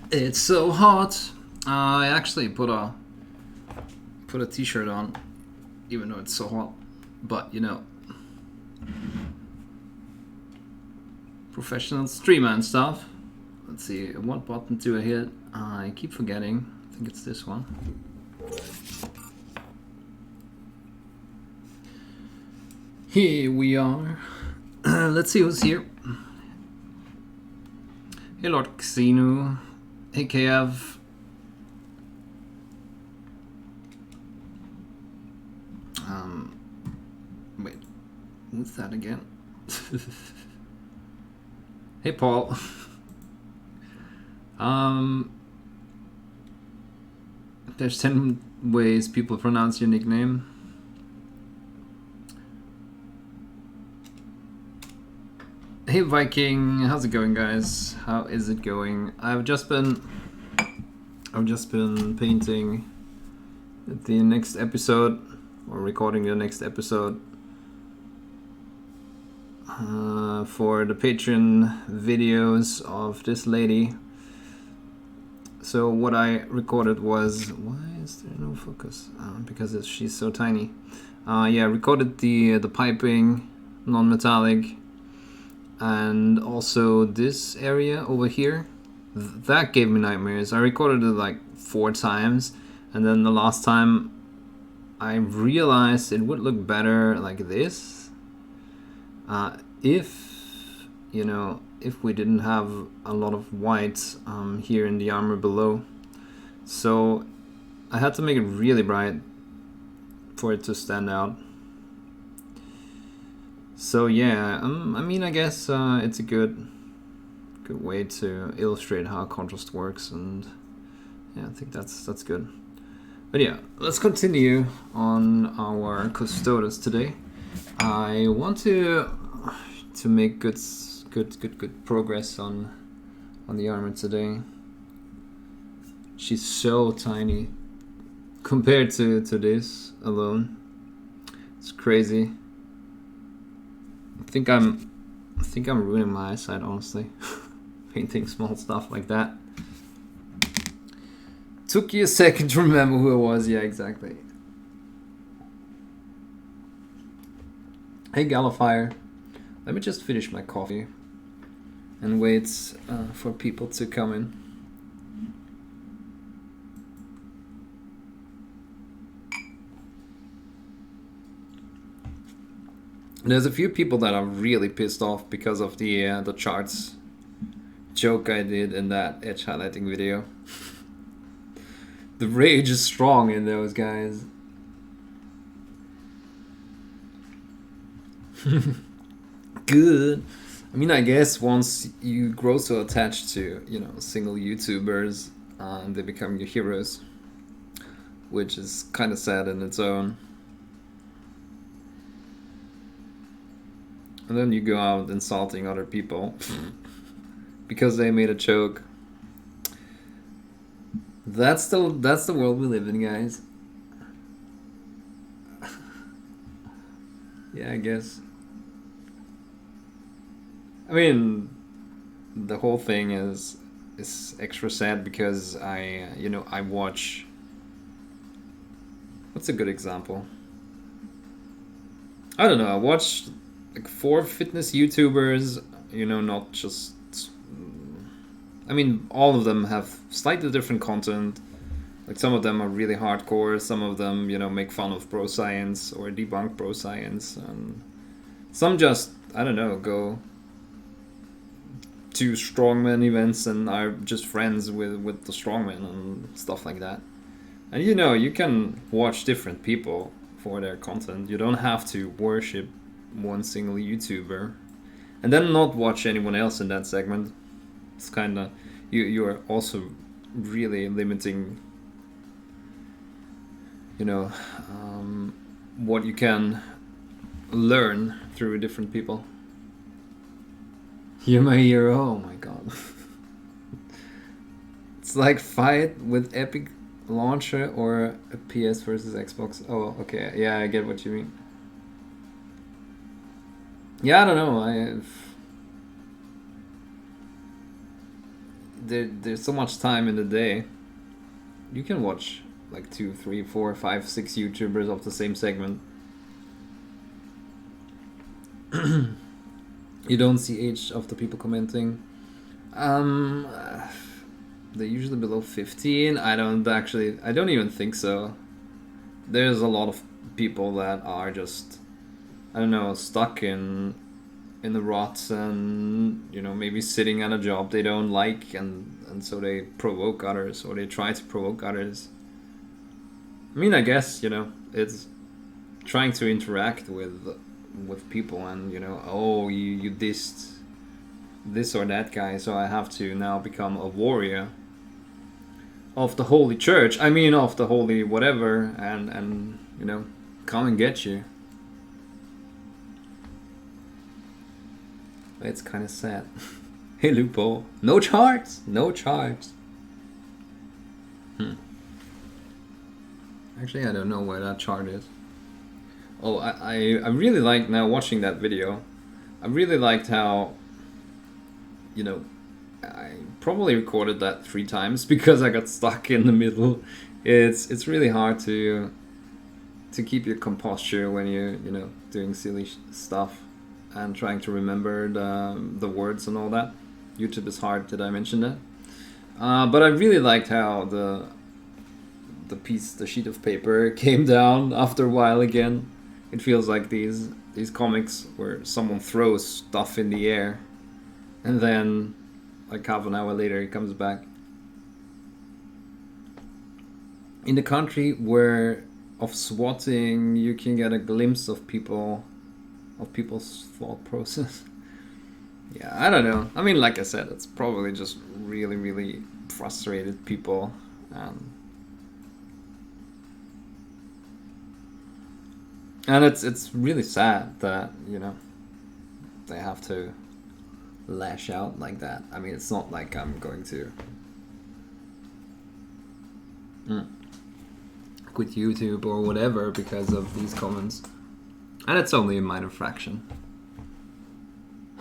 It's so hot. I actually put a t-shirt on, even though it's so hot. But you know, professional streamer and stuff. Let's see, what button do I hit? I keep forgetting. I think it's this one. Here we are. Let's see who's here. Hey Lord Xenu. Hey KF. Wait, what's that again? Hey Paul. There's 10 ways people pronounce your nickname. Hey Viking, how's it going, guys? How is it going? I've just been painting the next episode, or recording the next episode for the Patreon videos of this lady. So what I recorded was, why is there no focus? Because she's so tiny. Yeah, I recorded the piping, non-metallic, and also this area over here. That gave me nightmares. I recorded it like 4 times, and then the last time I realized it would look better like this if, you know, if we didn't have a lot of white here in the armor below. So I had to make it really bright for it to stand out. So yeah, I mean, I guess it's a good way to illustrate how contrast works, and yeah, I think that's good. But yeah, let's continue on our Custodes today. I want to make good progress on the armor today. She's so tiny compared to this alone. It's crazy. I think I'm ruining my eyesight, honestly. Painting small stuff like that. Took you a second to remember who it was. Yeah, exactly. Hey Gallifire. Let me just finish my coffee and wait for people to come in. There's a few people that are really pissed off because of the charts joke I did in that edge highlighting video. The rage is strong in those guys. Good. I mean, I guess once you grow so attached to, you know, single YouTubers, they become your heroes, which is kind of sad in its own. And then you go out insulting other people because they made a joke. That's the world we live in, guys. Yeah, I guess. I mean, the whole thing is extra sad because I watch. What's a good example? I don't know. I watched like 4 fitness YouTubers. You know, not just. I mean, all of them have slightly different content. Like, some of them are really hardcore. Some of them, you know, make fun of bro science or debunk bro science, and some just, I don't know, go to strongman events and are just friends with the strongman and stuff like that. And you know, you can watch different people for their content. You don't have to worship one single YouTuber and then not watch anyone else in that segment. It's kind of, you are also really limiting, you know, what you can learn through different people. You're my hero. Oh my god. It's like fight with Epic Launcher or a PS versus Xbox. Oh, okay. Yeah, I get what you mean. Yeah, I don't know. there's so much time in the day. You can watch like 2, 3, 4, 5, 6 YouTubers of the same segment. You don't see age of the people commenting. They're usually below 15. I don't even think so. There's a lot of people that are just, I don't know, stuck in the ruts, and you know, maybe sitting at a job they don't like, and so they provoke others, or they try to provoke others. I mean, I guess, you know, it's trying to interact with people, and you know, oh, you dissed this or that guy, so I have to now become a warrior of the holy church. I mean, of the holy whatever, and you know, come and get you. It's kind of sad. Hey, Lupo, no charts, no charts. Actually, I don't know where that chart is. Oh, I really like now watching that video. I really liked how, you know, I probably recorded that 3 times because I got stuck in the middle. It's really hard to keep your composure when you're, you know, doing silly stuff and trying to remember the words and all that. YouTube is hard. Did I mention that? But I really liked how the sheet of paper came down after a while again. It feels like these comics where someone throws stuff in the air, and then like half an hour later it comes back. In the country where of swatting you can get a glimpse of people's thought process. Yeah, I don't know. I mean, like I said, it's probably just really, really frustrated people. And it's really sad that, you know, they have to lash out like that. I mean, it's not like I'm going to quit YouTube or whatever because of these comments. And it's only a minor fraction.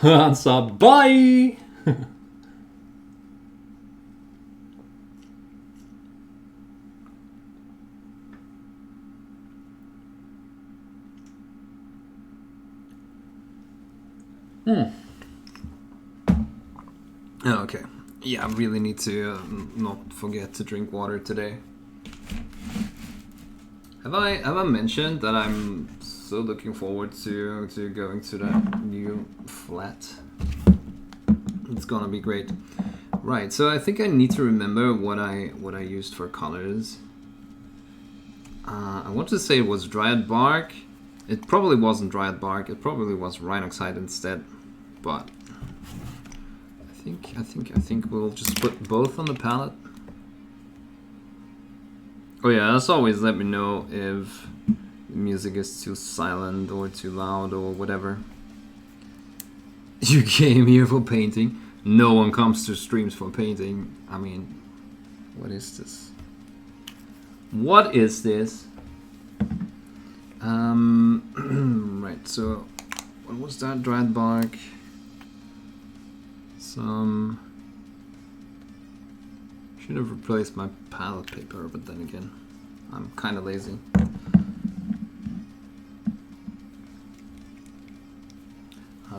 Unsub, bye! Okay. Yeah, I really need to not forget to drink water today. Have I mentioned that I'm so looking forward to going to that new flat? It's gonna be great. Right, so I think I need to remember what I used for colors. I want to say it was dryad bark. It probably wasn't dryad bark. It probably was rhinoxide instead. But I think we'll just put both on the palette. Oh yeah, as always, let me know if the music is too silent or too loud or whatever. You came here for painting. No one comes to streams for painting. I mean, what is this? What is this? Right, so what was that? Dryad bark. Should have replaced my palette paper, but then again, I'm kind of lazy.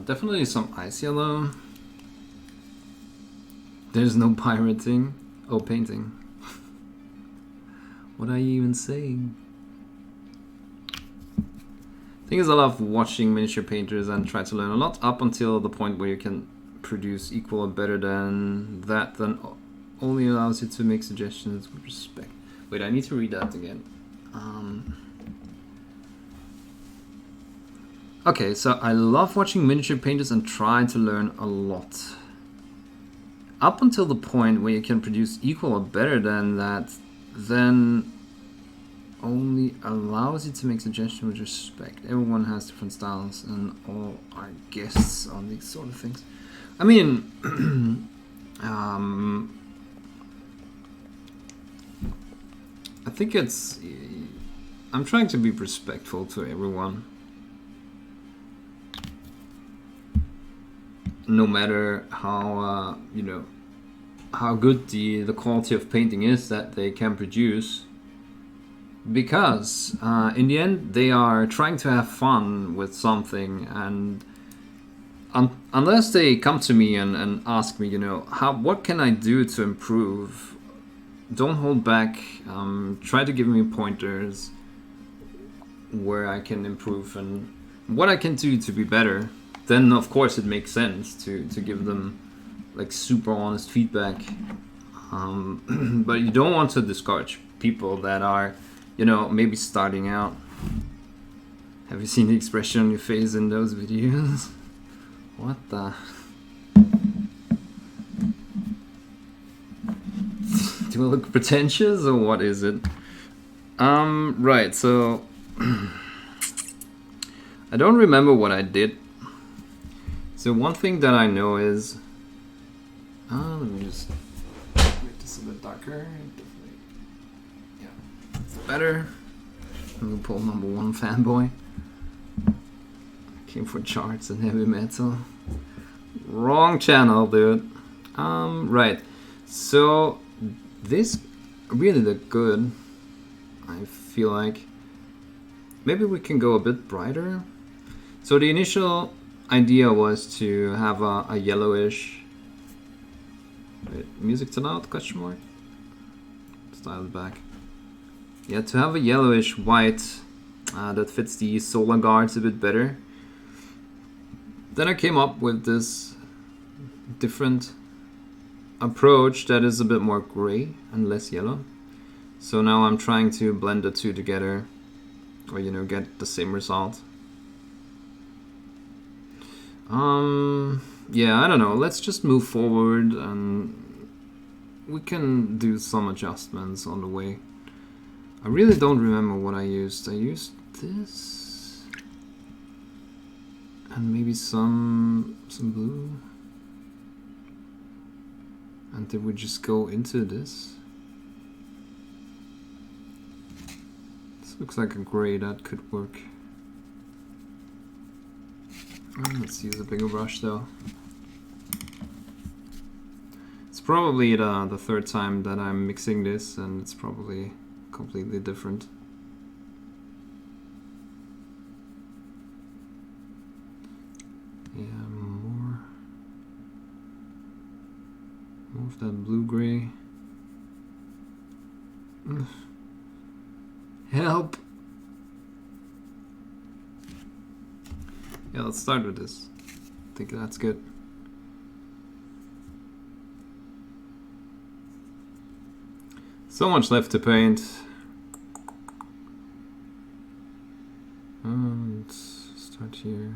Definitely some ice yellow. There's no pirating. Oh, painting. What are you even saying? The thing is, I love watching miniature painters and try to learn a lot up until the point where you can produce equal or better than that, then only allows you to make suggestions with respect. Wait, I need to read that again. Okay, so I love watching miniature painters and try to learn a lot. Up until the point where you can produce equal or better than that, then only allows you to make suggestions with respect. Everyone has different styles and all are guests on these sort of things. I mean, I think I'm trying to be respectful to everyone. No matter how, you know, how good the quality of painting is that they can produce, because in the end they are trying to have fun with something, and unless they come to me and ask me, you know, what can I do to improve, don't hold back. Try to give me pointers where I can improve and what I can do to be better. Then of course it makes sense to give them like super honest feedback. But you don't want to discourage people that are, you know, maybe starting out. Have you seen the expression on your face in those videos? What the? Do I look pretentious or what is it? Right, so I don't remember what I did. So one thing that I know is, let me just make this a bit darker. Definitely, yeah, it's better. Loophole #1 fanboy. Came for charts and heavy metal. Wrong channel, dude. Right. So this really looked good. I feel like maybe we can go a bit brighter. So the initial idea was to have a yellowish. Wait, music turned out? Question mark. Style it back. Yeah, to have a yellowish white that fits the solar guards a bit better. Then I came up with this different approach that is a bit more gray and less yellow. So now I'm trying to blend the two together, or you know, get the same result. Yeah, I don't know. Let's just move forward and we can do some adjustments on the way. I really don't remember what I used. I used this and maybe some blue. And did we just go into this? This looks like a gray that could work. Let's use a bigger brush though. It's probably the third time that I'm mixing this, and it's probably completely different. Yeah, more of that blue-gray. Help! Yeah, let's start with this. I think that's good. So much left to paint. Let's start here.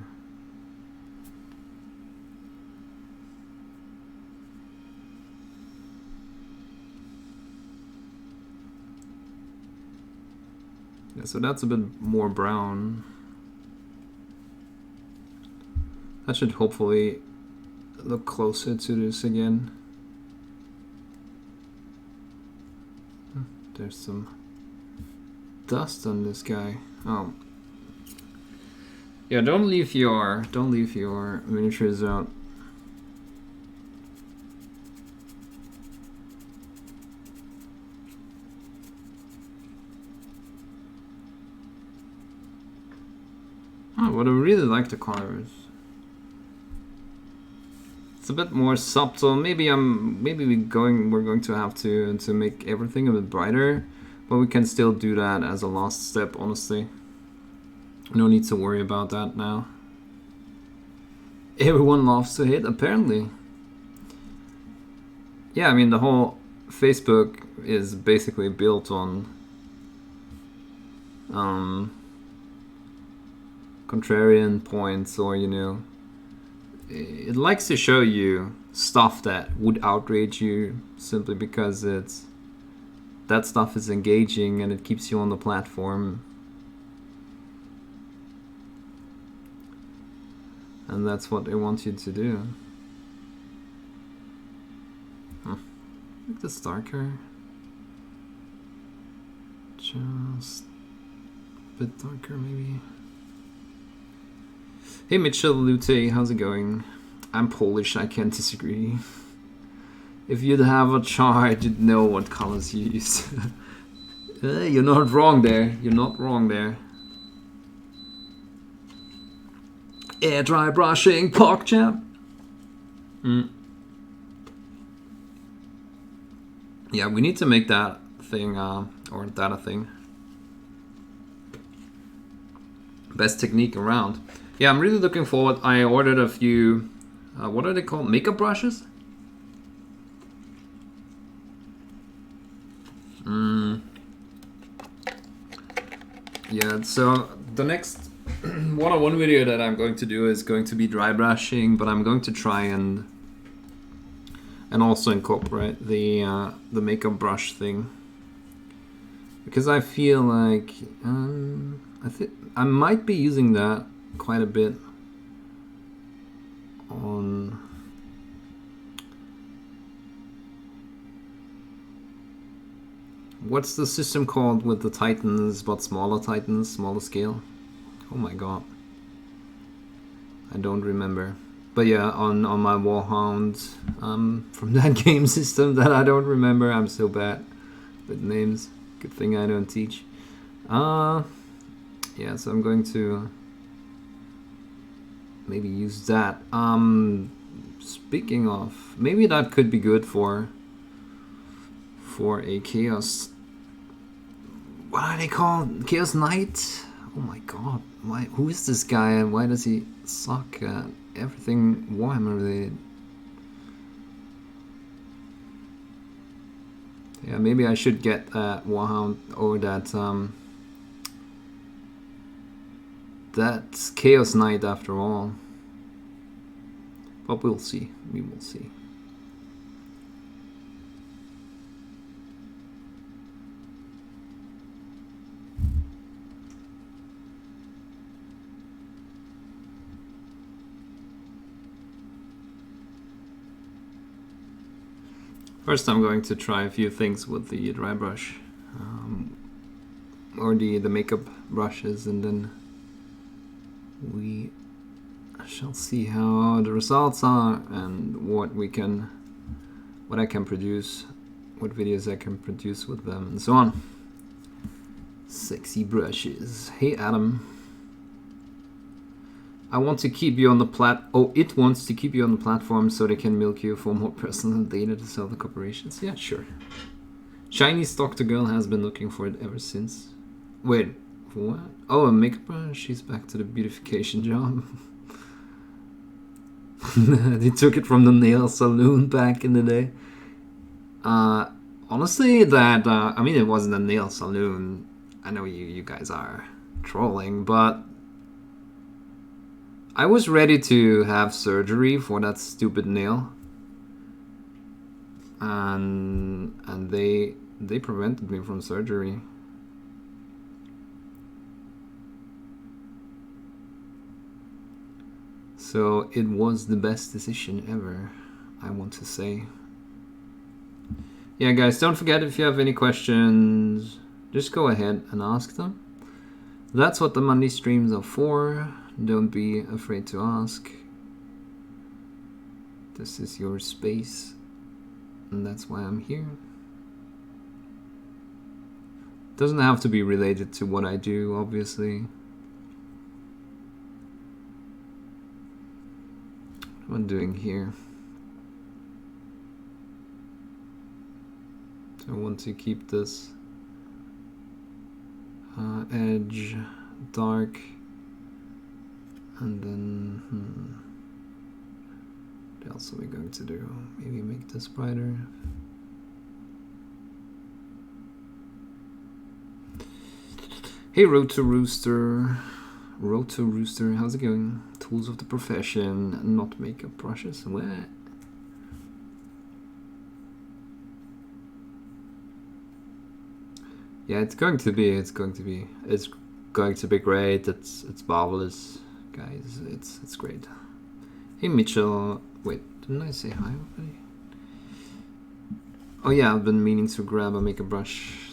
Yeah, so that's a bit more brown. That should hopefully look closer to this again. There's some dust on this guy. Oh. Yeah, don't leave your miniatures out. Oh, but I really like the colors. It's a bit more subtle. Maybe we're going to have to make everything a bit brighter, but we can still do that as a last step, honestly. No need to worry about that now. Everyone loves to hate, apparently. Yeah, I mean, the whole Facebook is basically built on contrarian points, or you know, it likes to show you stuff that would outrage you simply because that stuff is engaging and it keeps you on the platform. And that's what they want you to do. Make this darker. Just a bit darker maybe. Hey Mitchell Lute, how's it going? I'm Polish, I can't disagree. If you'd have a chart, you'd know what colors you use. You're not wrong there. You're not wrong there. Air dry brushing, pork chap. Yeah, we need to make that thing, or that a thing. Best technique around. Yeah, I'm really looking forward. I ordered a few, what are they called? Makeup brushes? Yeah, so the next one-on-one video that I'm going to do is going to be dry brushing, but I'm going to try and also incorporate the makeup brush thing, because I feel like I might be using that quite a bit on what's the system called with the Titans, but smaller Titans, smaller scale? Oh my god, I don't remember. But yeah, on my Warhound from that game system that I don't remember. I'm so bad with names. Good thing I don't teach. Yeah, so I'm going to maybe use that. Speaking of, maybe that could be good for a Chaos. What are they called? Chaos Knight? Oh my god, why? Who is this guy and why does he suck at everything Warhammer related? Yeah, maybe I should get that Warhound or that Chaos Knight after all. But we'll see. We will see. First I'm going to try a few things with the dry brush, or the makeup brushes, and then we shall see how the results are and what I can produce, what videos I can produce with them, and so on. Sexy brushes. Hey Adam. I want to keep you on the it wants to keep you on the platform so they can milk you for more personal data to sell the corporations. Yeah, sure. Shiny Stocked Girl has been looking for it ever since. Wait, what? Oh, a makeup brush? She's back to the beautification job. They took it from the nail salon back in the day. Honestly, that, I mean, it wasn't a nail salon. I know you guys are trolling, but I was ready to have surgery for that stupid nail, and they prevented me from surgery. So it was the best decision ever, I want to say. Yeah, guys, don't forget, if you have any questions, just go ahead and ask them. That's what the Monday streams are for. Don't be afraid to ask. This is your space, and that's why I'm here. Doesn't have to be related to what I do, obviously. What am I doing here? I want to keep this edge dark. And then, what else are we going to do? Maybe make this brighter. Hey, Road to Rooster. Road to Rooster, how's it going? Tools of the profession, not makeup brushes. What? Yeah, it's going to be great. It's marvelous. Guys, it's great. Hey Mitchell, wait, didn't I say hi already? Oh yeah, I've been meaning to grab a makeup brush.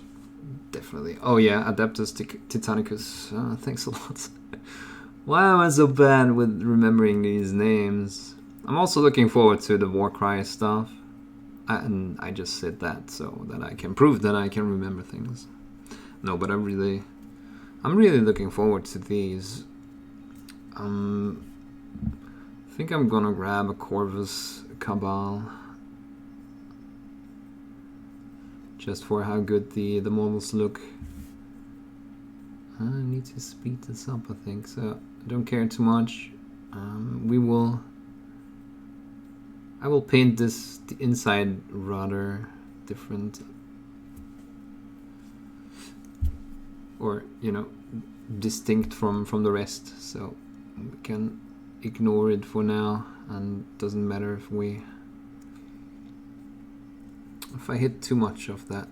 Definitely. Oh yeah, Adeptus Titanicus. Thanks a lot. Why am I so bad with remembering these names? I'm also looking forward to the Warcry stuff. And I just said that so that I can prove that I can remember things. No, but I'm really looking forward to these. I think I'm gonna grab a Corvus Cabal just for how good the models look. I need to speed this up, I think, so I don't care too much. I will paint this inside rather different, or you know, distinct from the rest, so we can ignore it for now, and it doesn't matter if I hit too much of that.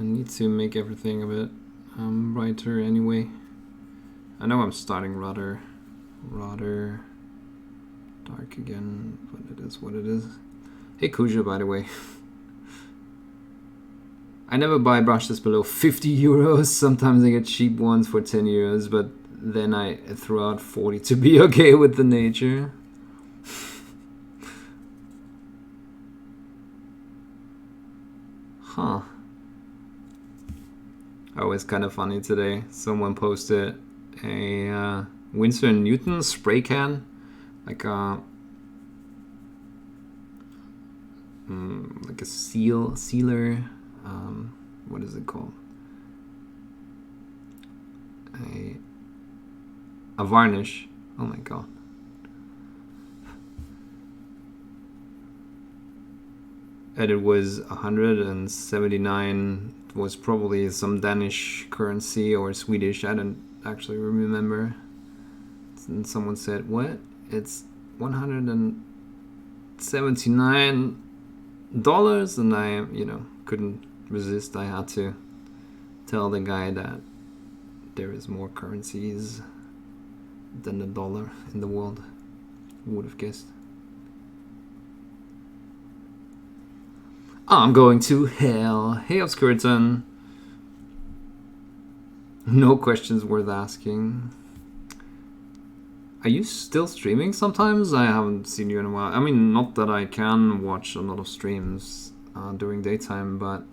I need to make everything a bit brighter anyway. I know I'm starting rather dark again, but it is what it is. Hey Kuja, by the way. I never buy brushes below 50 euros. Sometimes I get cheap ones for 10 euros, but then I throw out 40 to be okay with the nature. Huh. Oh, it's kind of funny today. Someone posted a Winsor & Newton spray can, like a sealer. What is it called? A varnish. Oh my god. And it was 179. It was probably some Danish currency or Swedish. I don't actually remember. And someone said, "What? It's $179," and I, you know, couldn't resist. I had to tell the guy that there is more currencies than the dollar in the world. Who would have guessed? I'm going to hell. Hey, Obscuriton. No questions worth asking. Are you still streaming sometimes? I haven't seen you in a while. I mean, not that I can watch a lot of streams during daytime, but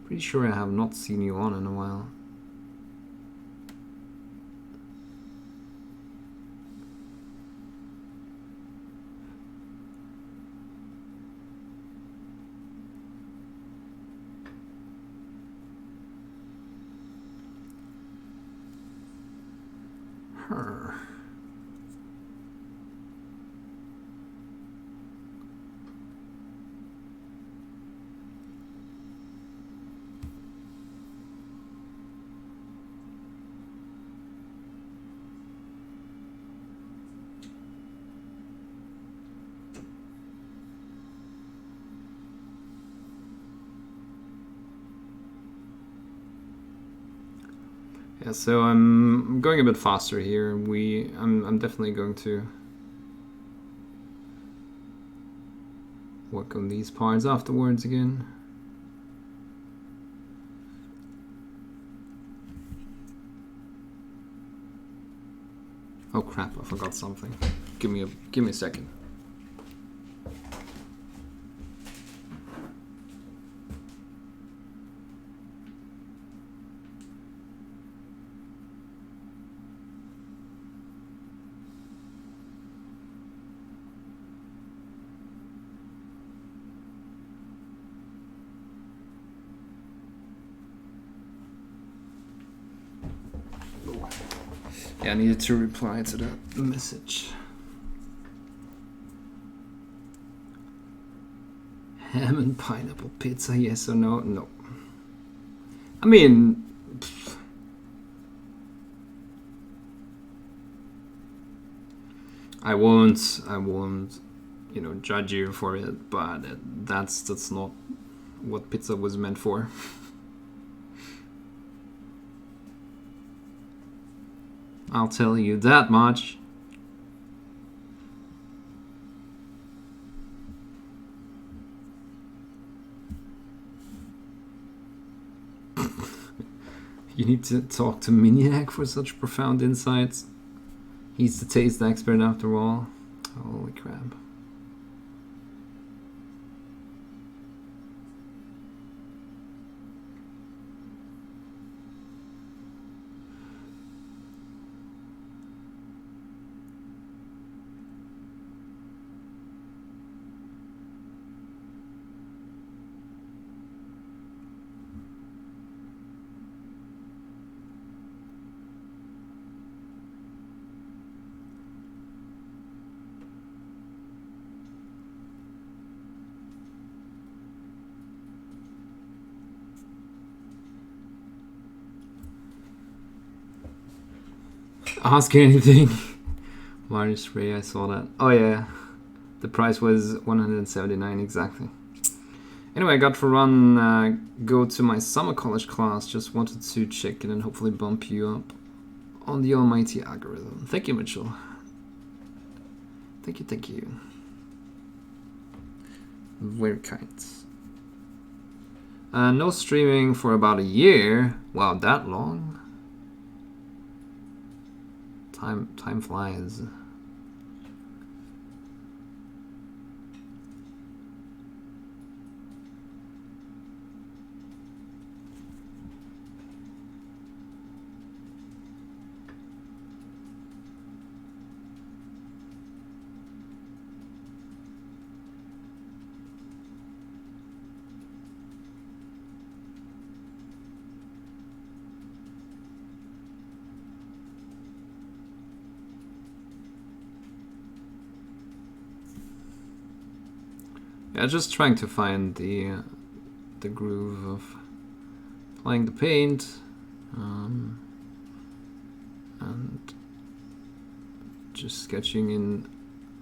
pretty sure I have not seen you on in a while. Yeah, so I'm going a bit faster here. I'm definitely going to work on these parts afterwards again. Oh crap, I forgot something. Give me a second. Yeah, I needed to reply to the message. Ham and pineapple pizza, yes or no? No. I mean, I won't, you know, judge you for it, but that's not what pizza was meant for. I'll tell you that much. You need to talk to Miniac for such profound insights. He's the taste expert after all. Holy crap. Ask anything. Largest Ray, I saw that. Oh yeah, the price was 179 exactly. Anyway, I got to run, go to my summer college class. Just wanted to check it and hopefully bump you up on the almighty algorithm. Thank you, Mitchell. Thank you, thank you. Very kind. No streaming for about a year. Wow, that long? Time flies. Yeah, just trying to find the groove of applying the paint, and just sketching in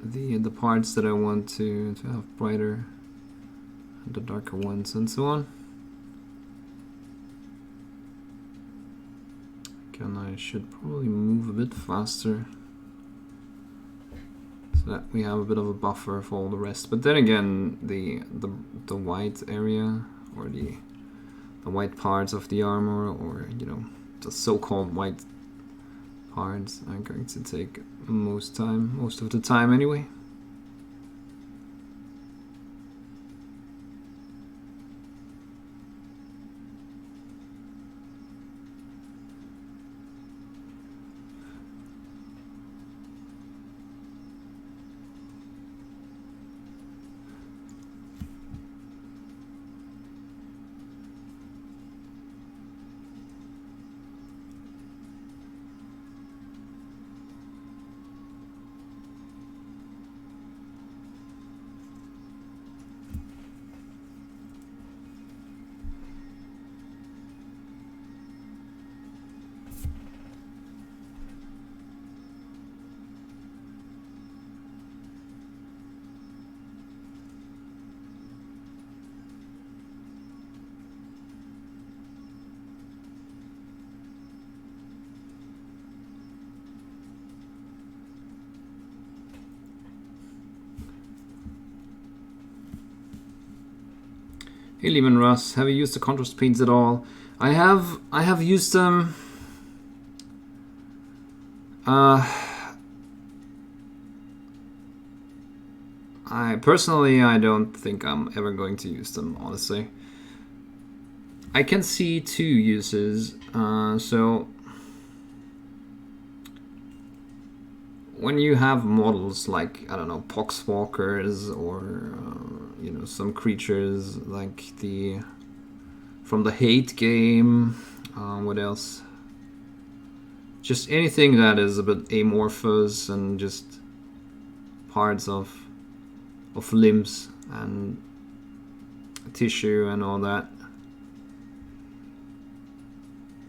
the parts that I want to have brighter and the darker ones and so on. Again, I should probably move a bit faster, so that we have a bit of a buffer for all the rest. But then again, the white area, or the white parts of the armor, or you know, the so-called white parts, are going to take most of the time anyway. Hey Lehman Russ, have you used the contrast paints at all? I have used them. I don't think I'm ever going to use them, honestly. I can see two uses. So when you have models like, I don't know, poxwalkers, or you know, some creatures like from the Hate game, what else? Just anything that is a bit amorphous and just parts of limbs and tissue and all that.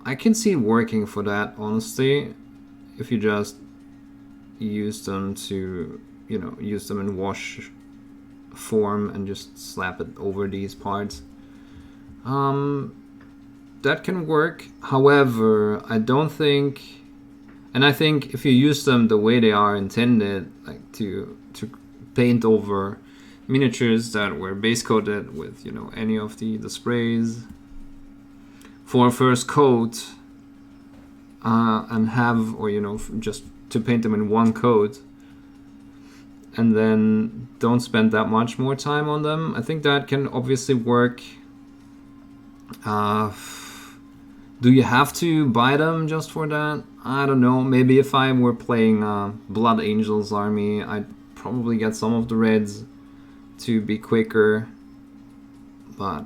I can see it working for that, honestly, if you just use them to, you know, use them in wash form and just slap it over these parts. That can work. However, I don't think And I think if you use them the way they are intended, like to paint over miniatures that were base coated with, you know, any of the sprays for a first coat, and have, or, you know, just to paint them in one coat, and then don't spend that much more time on them, I think that can obviously work. Do you have to buy them just for that? I don't know. Maybe if I were playing Blood Angels army, I'd probably get some of the reds to be quicker. But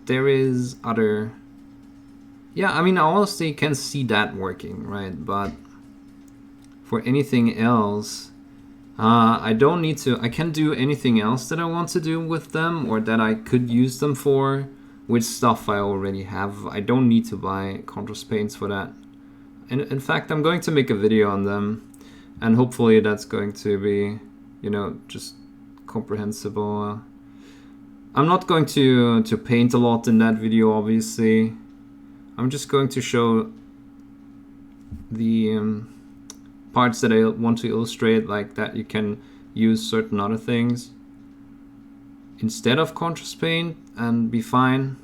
there is other... Yeah, I mean, I honestly can see that working, right? But for anything else, I don't need to... I can do anything else that I want to do with them, or that I could use them for, with stuff I already have. I don't need to buy contrast paints for that. And in fact, I'm going to make a video on them, and hopefully that's going to be, you know, just comprehensible. I'm not going to paint a lot in that video, obviously. I'm just going to show the parts that I want to illustrate, like that you can use certain other things instead of contrast paint and be fine.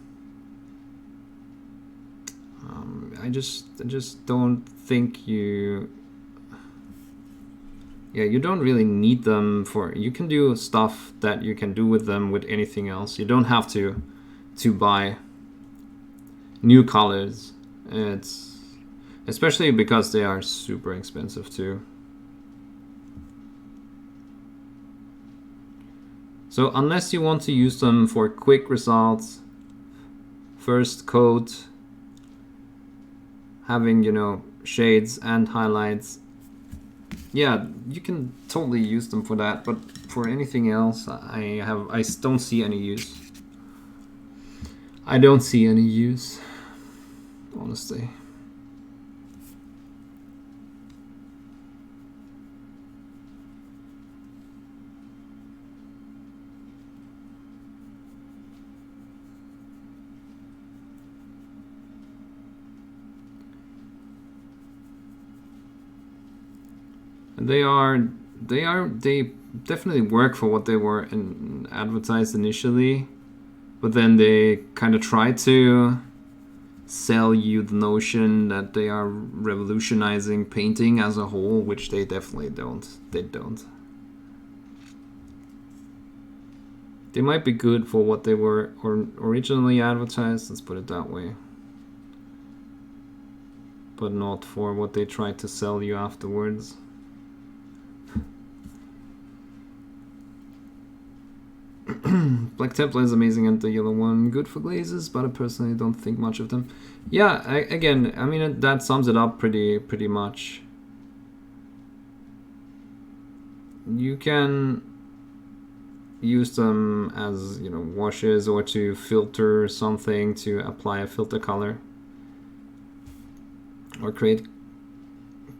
I just don't think you... Yeah, you don't really need them for... You can do stuff that you can do with them with anything else. You don't have to buy new colors. It's... Especially because they are super expensive too. So unless you want to use them for quick results, first coat, having, you know, shades and highlights, yeah, you can totally use them for that. But for anything else, I don't see any use. I don't see any use, honestly. They definitely work for what they were advertised initially, but then they kind of try to sell you the notion that they are revolutionizing painting as a whole, which they definitely don't. They don't. They might be good for what they were originally advertised, let's put it that way, but not for what they tried to sell you afterwards. Black Templar is amazing, and the yellow one good for glazes, but I personally don't think much of them. Yeah, again, I mean, that sums it up pretty much. You can use them as, you know, washes, or to filter something, to apply a filter color, or create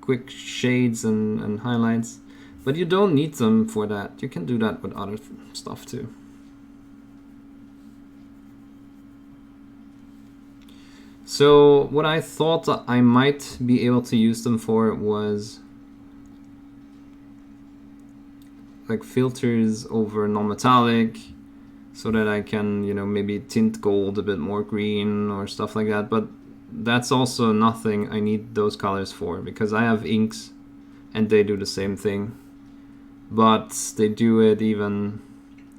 quick shades and highlights. But you don't need them for that. You can do that with other stuff too. So what I thought I might be able to use them for was like filters over non-metallic, so that I can, you know, maybe tint gold a bit more green or stuff like that. But that's also nothing I need those colors for, because I have inks and they do the same thing. But they do it even,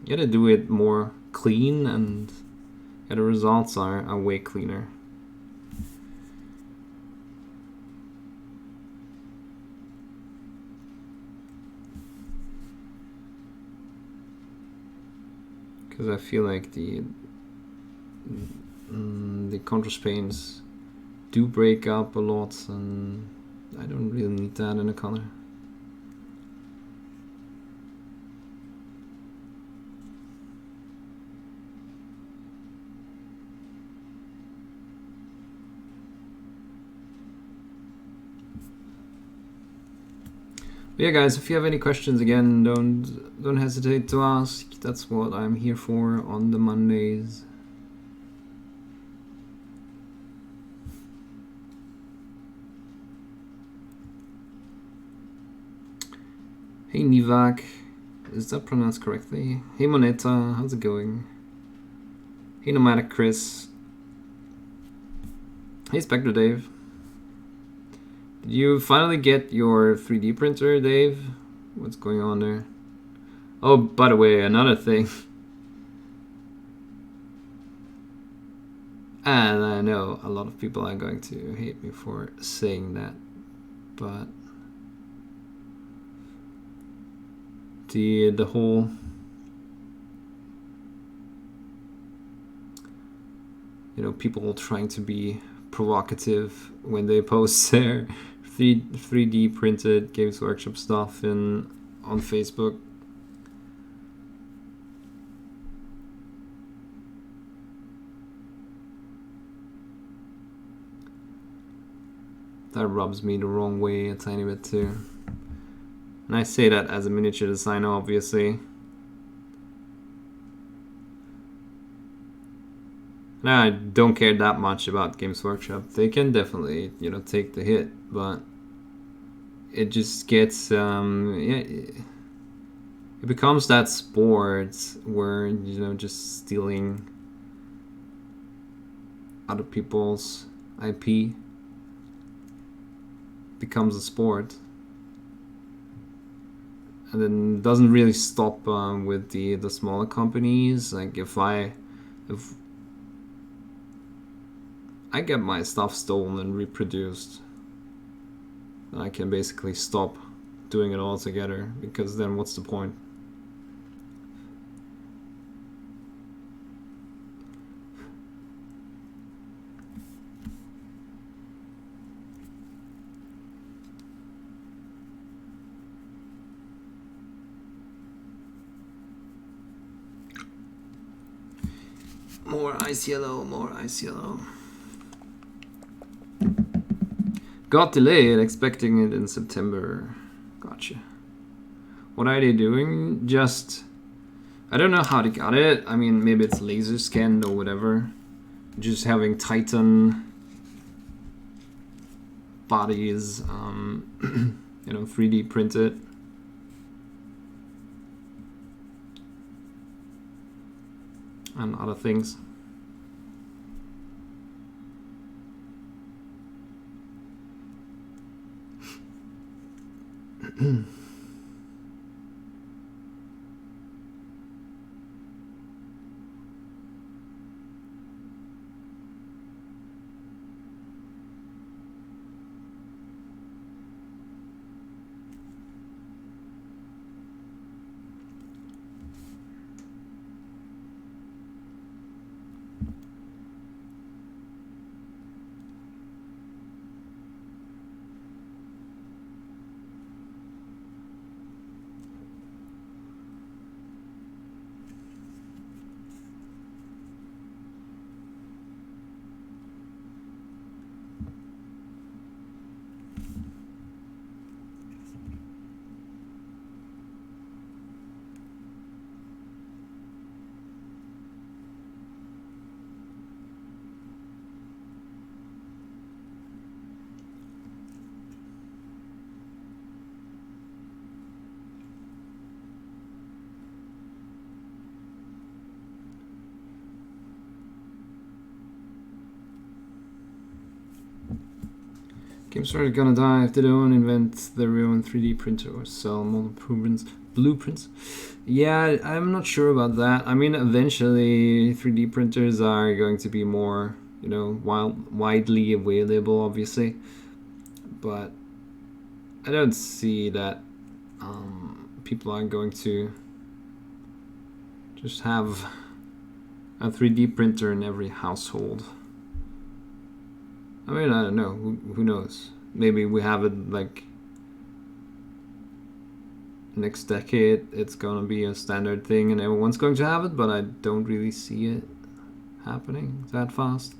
yeah, they do it more clean, and yeah, the results are way cleaner. Because I feel like the contrast paints do break up a lot, and I don't really need that in a color. But yeah, guys, if you have any questions, again, don't hesitate to ask. That's what I'm here for on the Mondays. Hey Nivak, is that pronounced correctly? Hey Moneta, how's it going? Hey Nomadic Chris. Hey Spectre Dave. Did you finally get your 3D printer, Dave? What's going on there? Oh, by the way, another thing. And I know a lot of people are going to hate me for saying that, but the whole people trying to be provocative when they post their 3D printed Games Workshop stuff on Facebook. That rubs me the wrong way a tiny bit too. And I say that as a miniature designer, obviously. And I don't care that much about Games Workshop. They can definitely, take the hit, but it just gets, it becomes that sport where, just stealing other people's IP becomes a sport. And then doesn't really stop with the smaller companies. Like if I get my stuff stolen and reproduced, I can basically stop doing it altogether, because then what's the point? More ice yellow, more ice yellow. Got delayed, expecting it in September. Gotcha. What are they doing? Just, I don't know how they got it. I mean, maybe it's laser scanned or whatever. Just having Titan bodies, 3D printed. And other things. Games are gonna die if they don't invent their own 3D printer or sell more blueprints. Yeah, I'm not sure about that. I mean, eventually 3D printers are going to be more, widely available, obviously. But I don't see that people are going to just have a 3D printer in every household. I mean, I don't know. Who knows? Maybe we have it like next decade. It's gonna be a standard thing, and everyone's going to have it. But I don't really see it happening that fast.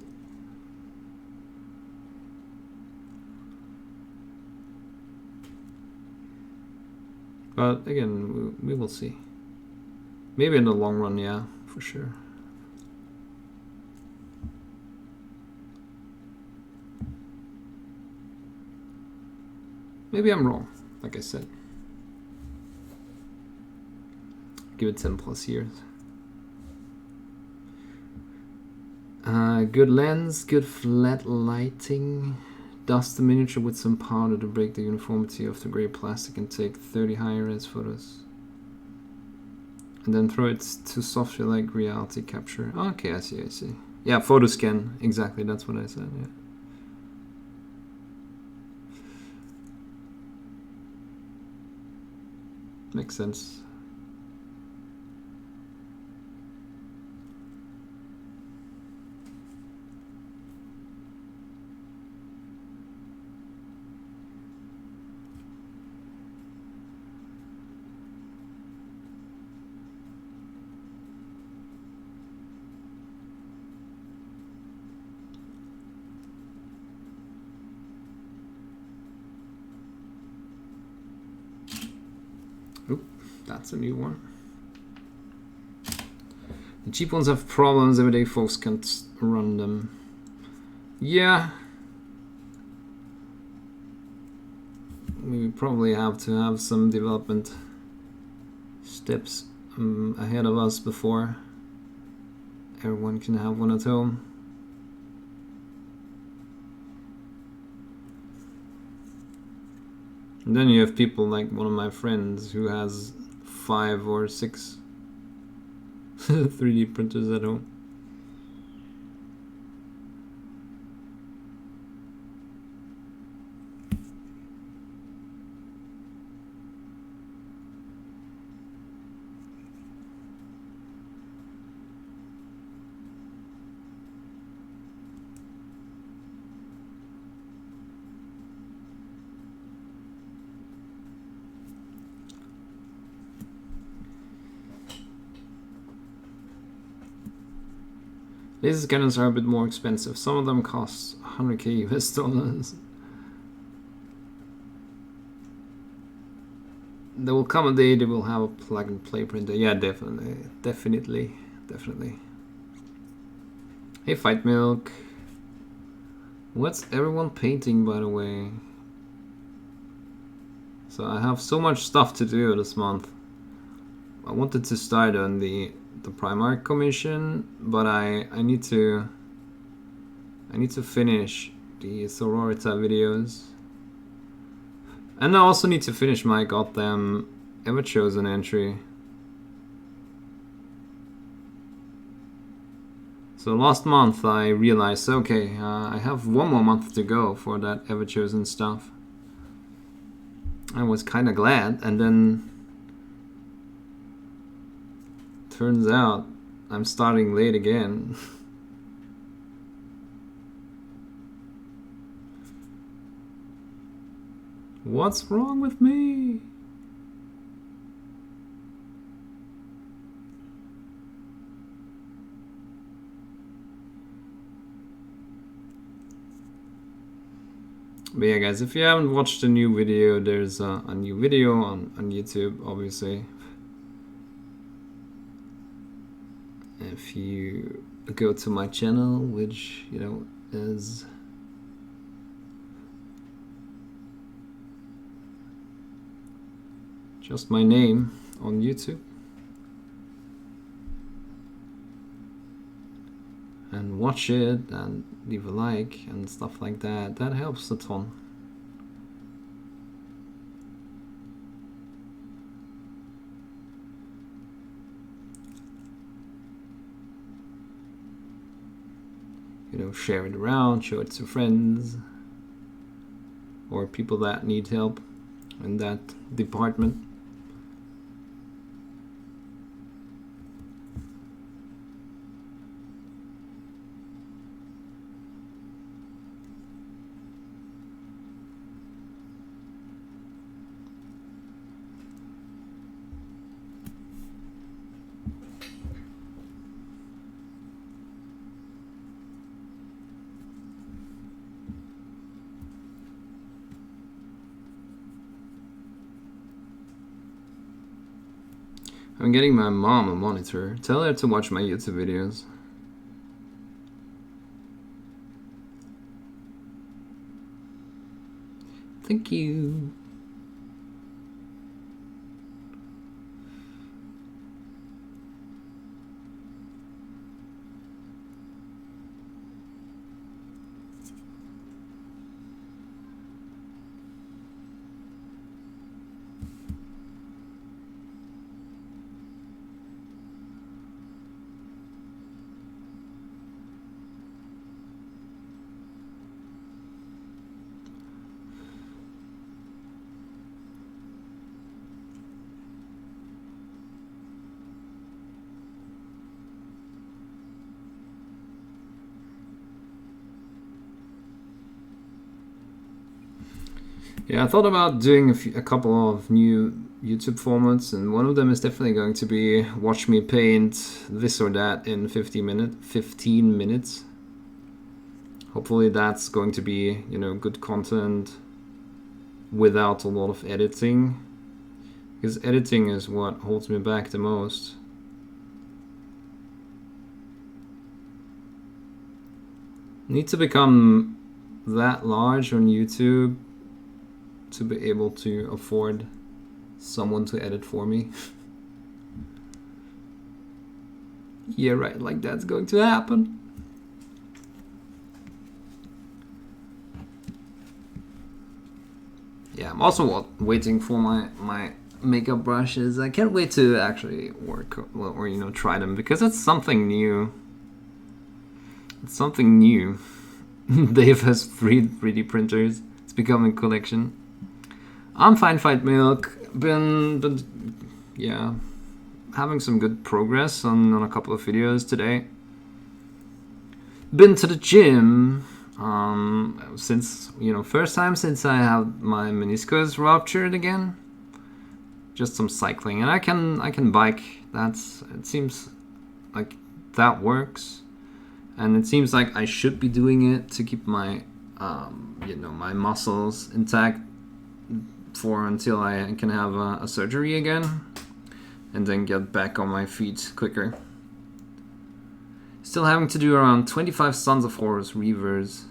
But again, we will see. Maybe in the long run, yeah, for sure. Maybe I'm wrong, like I said. give it 10 plus years. Good lens, good flat lighting. Dust the miniature with some powder to break the uniformity of the gray plastic and take 30 high-res photos. And then throw it to software like reality capture. Okay, I see, I see. Yeah, photo scan. Exactly, that's what I said, yeah. Makes sense. Oop, that's a new one. The cheap ones have problems, everyday folks can't run them. Yeah. We probably have to have some development steps ahead of us before everyone can have one at home. And then you have people like one of my friends who has 5 or 6 3D printers at home. Laser cannons are a bit more expensive. Some of them cost 100k US dollars. There will come a day they will have a plug and play printer. Yeah, definitely. Hey, Fight Milk. What's everyone painting, by the way? So I have so much stuff to do this month. I wanted to start on the Primark commission, but I need to finish the Sororita videos, and I also need to finish my goddamn Ever Chosen entry. So last month I realized, okay, I have 1 more month to go for that Ever Chosen stuff. I was kind of glad, and then turns out I'm starting late again. What's wrong with me? But yeah, guys, if you haven't watched the new video, there's a new video on YouTube, obviously. If you go to my channel, which, you know, is just my name on YouTube, and watch it and leave a like and stuff like that, that helps a ton. You know, share it around, show it to friends or people that need help in that department. I'm getting my mom a monitor. Tell her to watch my YouTube videos. Thank you. Yeah, I thought about doing a couple of new YouTube formats, and one of them is definitely going to be watch me paint this or that in 15 minutes. Hopefully that's going to be, you know, good content without a lot of editing, because editing is what holds me back the most. Need to become that large on YouTube to be able to afford someone to edit for me. Yeah, right, like that's going to happen. Yeah, I'm also waiting for my makeup brushes. I can't wait to actually work or you know, try them, because it's something new. It's something new. Dave has 3D printers. It's becoming a collection. I'm fine, Fight Milk. Been yeah, having some good progress on a couple of videos today. Been to the gym since, you know, first time since I have my meniscus ruptured again. Just some cycling, and I can bike. It seems like that works, and it seems like I should be doing it to keep my you know, my muscles intact for until I can have a surgery again, and then get back on my feet quicker. Still having to do around 25 Sons of Horus Reavers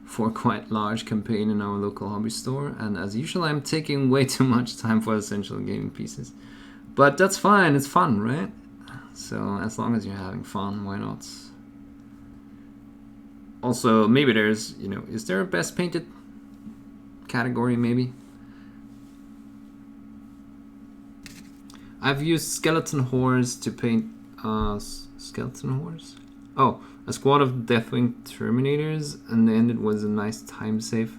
for a quite large campaign in our local hobby store, and as usual I'm taking way too much time for essential gaming pieces. But that's fine, it's fun, right? So as long as you're having fun, why not? Also, maybe there's, you know, is there a best painted category maybe? I've used Skeleton Horse to paint Skeleton Horse? Oh, a squad of Deathwing Terminators, and then it was a nice time save.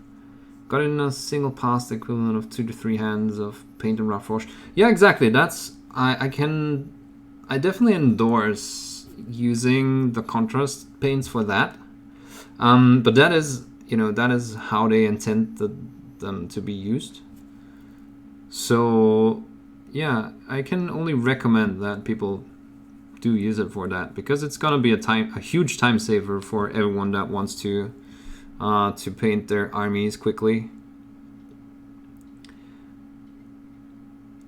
Got it in a single pass, the equivalent of 2 to 3 hands of paint and rough wash. Yeah, exactly. That's I definitely endorse using the contrast paints for that. But that is, you know, that is how they intend them to be used. So yeah, I can only recommend that people do use it for that, because it's gonna be a huge time saver for everyone that wants to paint their armies quickly.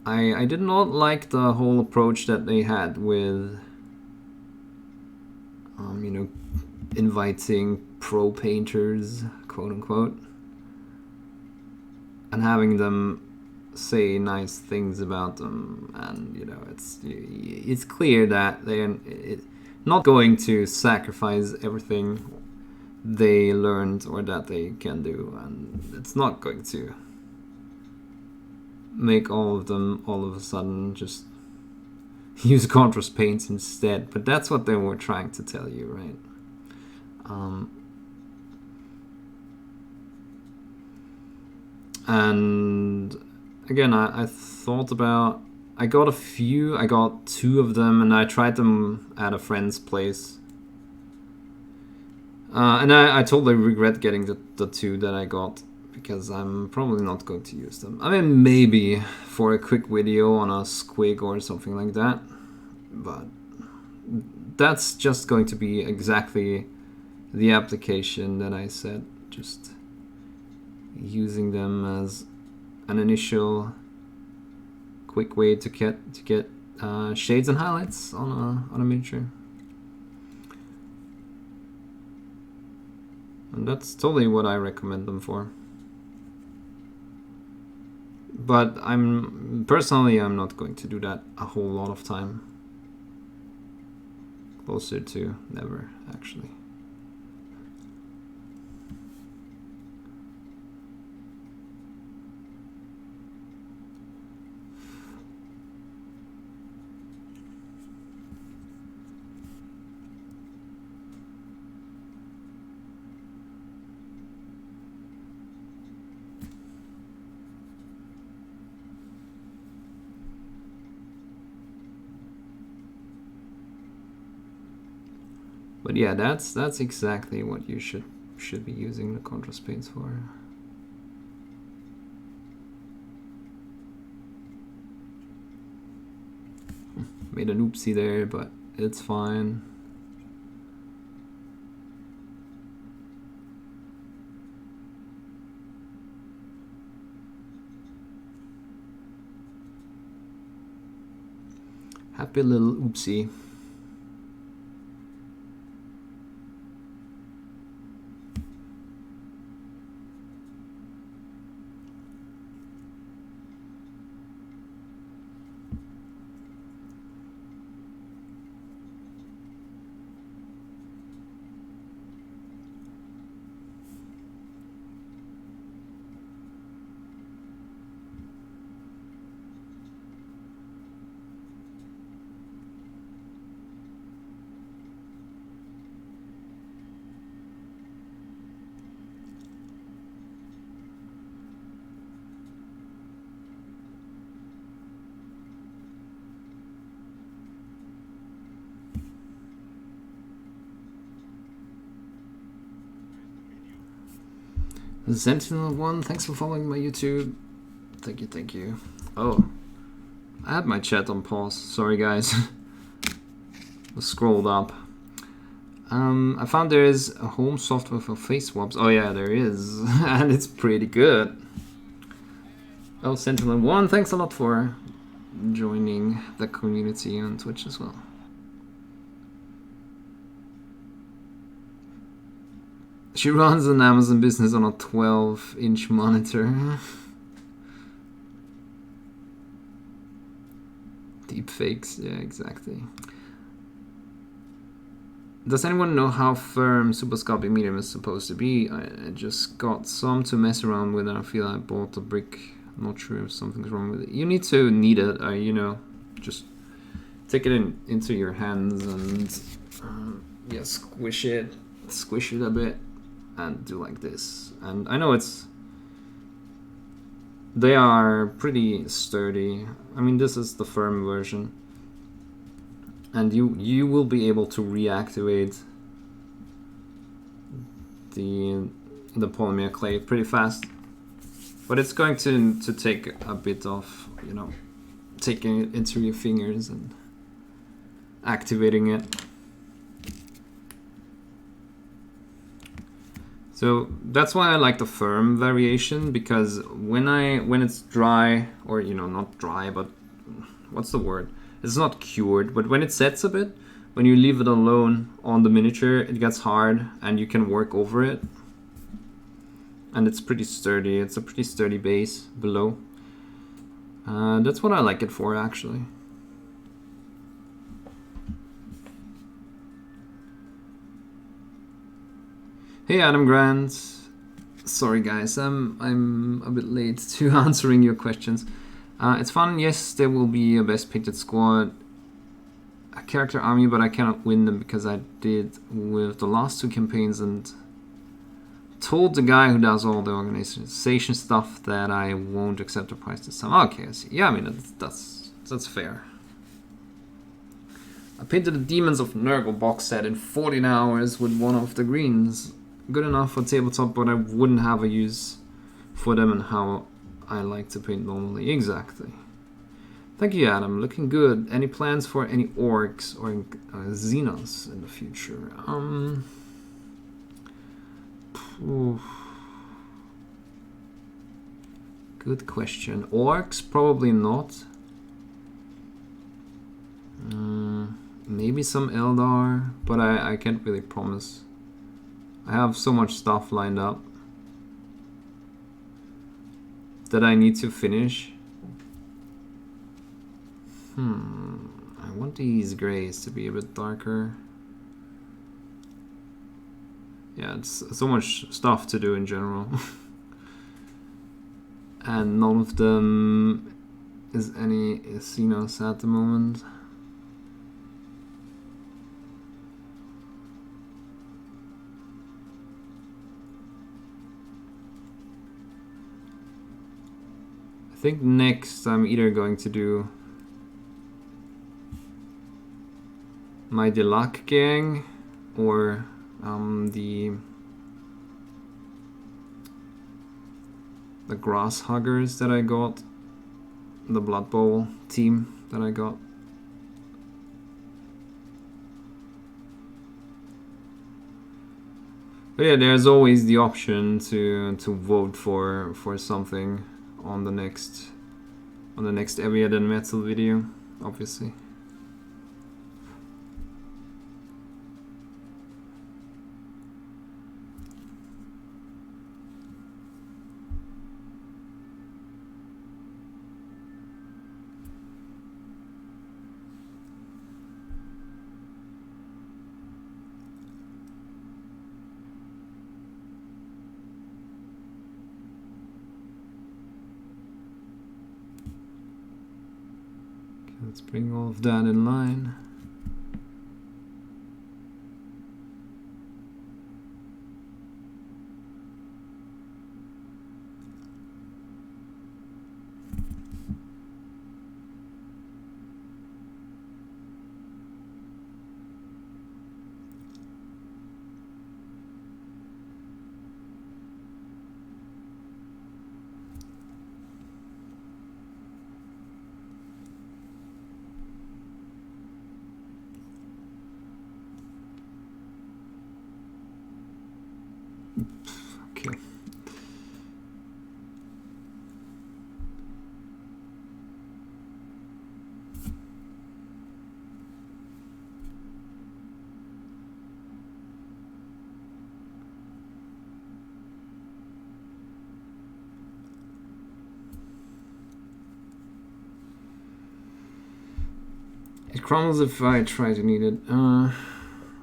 I did not like the whole approach that they had with you know, inviting pro painters, quote unquote, and having them say nice things about them, and you know, it's clear that they're not going to sacrifice everything they learned or that they can do, and it's not going to make all of them all of a sudden just use contrast paints instead. But that's what they were trying to tell you, right? And again, I thought about, I got 2 of them, and I tried them at a friend's place. And I totally regret getting the 2 that I got, because I'm probably not going to use them. I mean, maybe for a quick video on a squig or something like that, but that's just going to be exactly the application that I said, just using them as an initial quick way to get shades and highlights on a miniature. And that's totally what I recommend them for. But personally I'm not going to do that a whole lot of time. Closer to never, actually. But yeah, that's exactly what you should be using the contrast paints for. Made an oopsie there, but it's fine. Happy little oopsie. Sentinel1, thanks for following my YouTube. Thank you, thank you. Oh, I had my chat on pause. Sorry, guys. I scrolled up. I found there is a home software for face swaps. Oh yeah, there is, and it's pretty good. Oh, Sentinel1, thanks a lot for joining the community on Twitch as well. She runs an Amazon business on a 12-inch monitor. Deep fakes, yeah, exactly. Does anyone know how firm Super Sculpting Medium is supposed to be? I just got some to mess around with and I feel I bought a brick. I'm not sure if something's wrong with it. You need to knead it, you know, just take it into your hands and yeah, squish it a bit. And do like this, and I know they are pretty sturdy. I mean, this is the firm version, and you will be able to reactivate the polymer clay pretty fast, but it's going to take a bit of, you know, taking it into your fingers and activating it. So that's why I like the firm variation, because when it's dry, or, you know, not dry, but what's the word? It's not cured, but when it sets a bit, when you leave it alone on the miniature, it gets hard and you can work over it. And it's pretty sturdy. It's a pretty sturdy base below. That's what I like it for, actually. Hey Adam Grant, sorry guys, I'm a bit late to answering your questions. It's fun, yes, there will be a best painted squad, a character army, but I cannot win them because I did with the last 2 campaigns and told the guy who does all the organization stuff that I won't accept the price this time. Okay, I see. Yeah, I mean, that's fair. I painted the Demons of Nurgle box set in 14 hours with one of the greens. Good enough for tabletop, but I wouldn't have a use for them and how I like to paint normally. Exactly. Thank you, Adam. Looking good. Any plans for any orcs or xenos in the future? Good question. Orcs, probably not. Maybe some Eldar, but I can't really promise. I have so much stuff lined up that I need to finish. I want these grays to be a bit darker. Yeah, it's so much stuff to do in general. And none of them is any Xenos at the moment. I think next I'm either going to do my Delac gang or the grass huggers that I got, the Blood Bowl team that I got. But yeah, there's always the option to vote for something on the next Heavier Than Metal video, obviously. Let's bring all of that in line. Okay. It crumbles if I try to knead it. I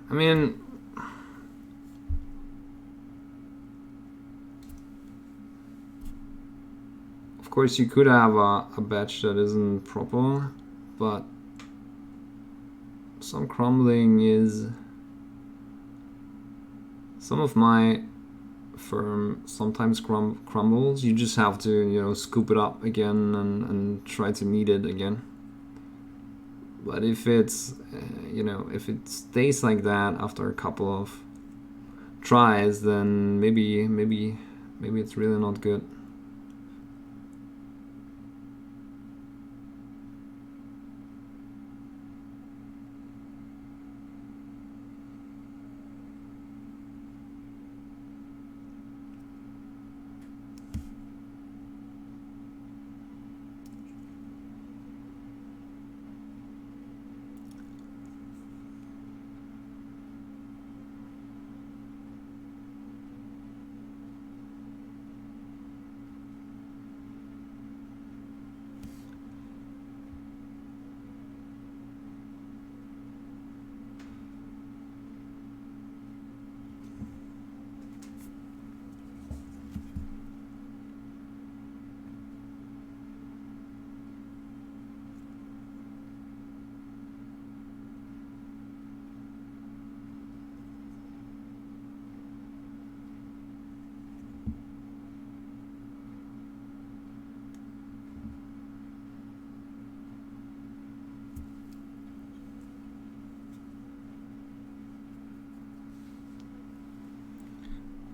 mean, of course you could have a batch that isn't proper, but some crumbling is... Some of my firm sometimes crumbles. You just have to, you know, scoop it up again and try to knead it again. But if it's, you know, if it stays like that after a couple of tries, then maybe it's really not good.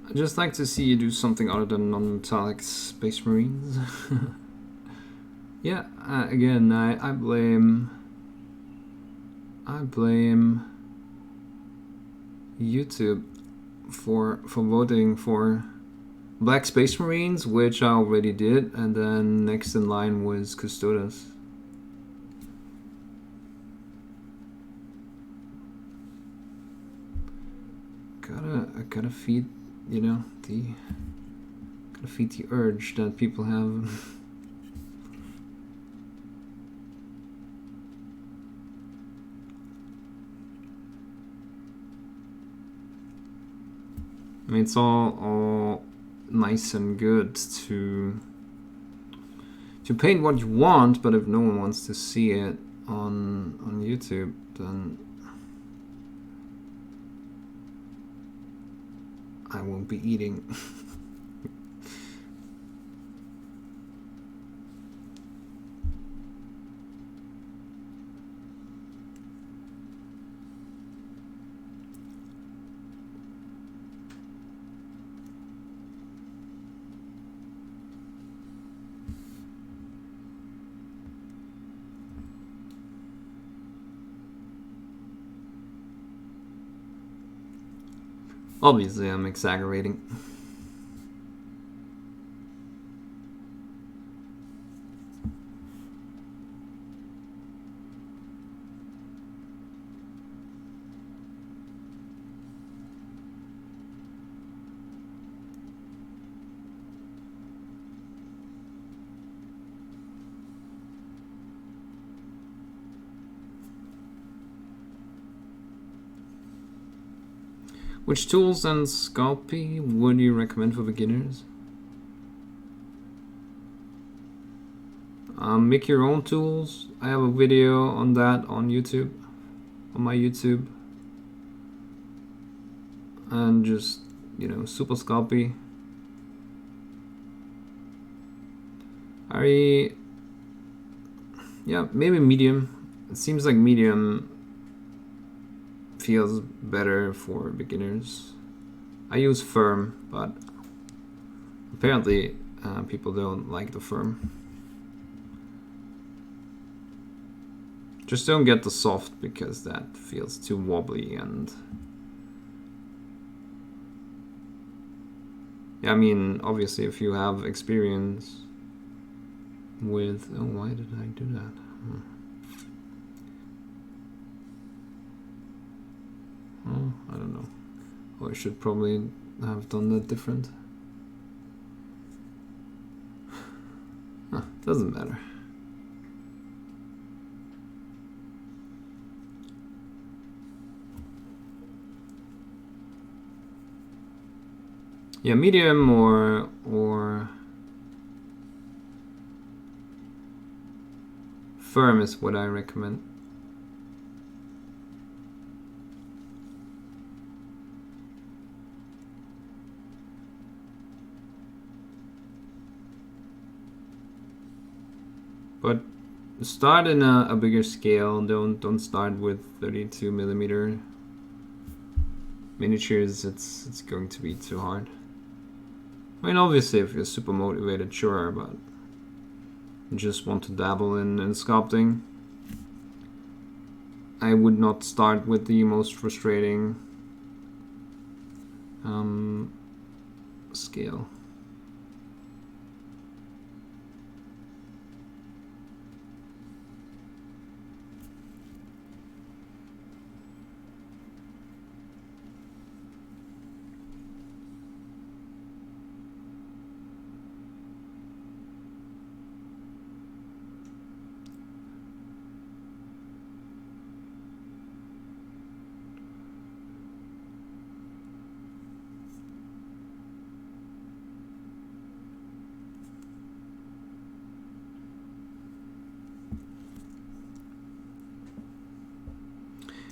I'd just like to see you do something other than non-metallic Space Marines. Yeah, again, I blame YouTube for voting for Black Space Marines, which I already did, and then next in line was Custodes. I gotta feed, you know, gotta feed the urge that people have. I mean, it's all nice and good to paint what you want, but if no one wants to see it on YouTube, then I won't be eating. Obviously, I'm exaggerating. Which tools and Scalpy would you recommend for beginners? Make your own tools. I have a video on that on YouTube, on my YouTube. And just, you know, super Scalpy. Yeah, maybe medium. It seems like medium feels better for beginners. I use firm, but apparently people don't like the firm. Just don't get the soft because that feels too wobbly. And yeah, I mean, obviously if you have experience with, oh, why did I do that? Oh, I don't know. Oh, I should probably have done that different. Doesn't matter. Yeah, medium or firm is what I recommend. But start in a bigger scale. Don't start with 32mm miniatures. It's going to be too hard. I mean, obviously, if you're super motivated, sure, but you just want to dabble in sculpting, I would not start with the most frustrating scale.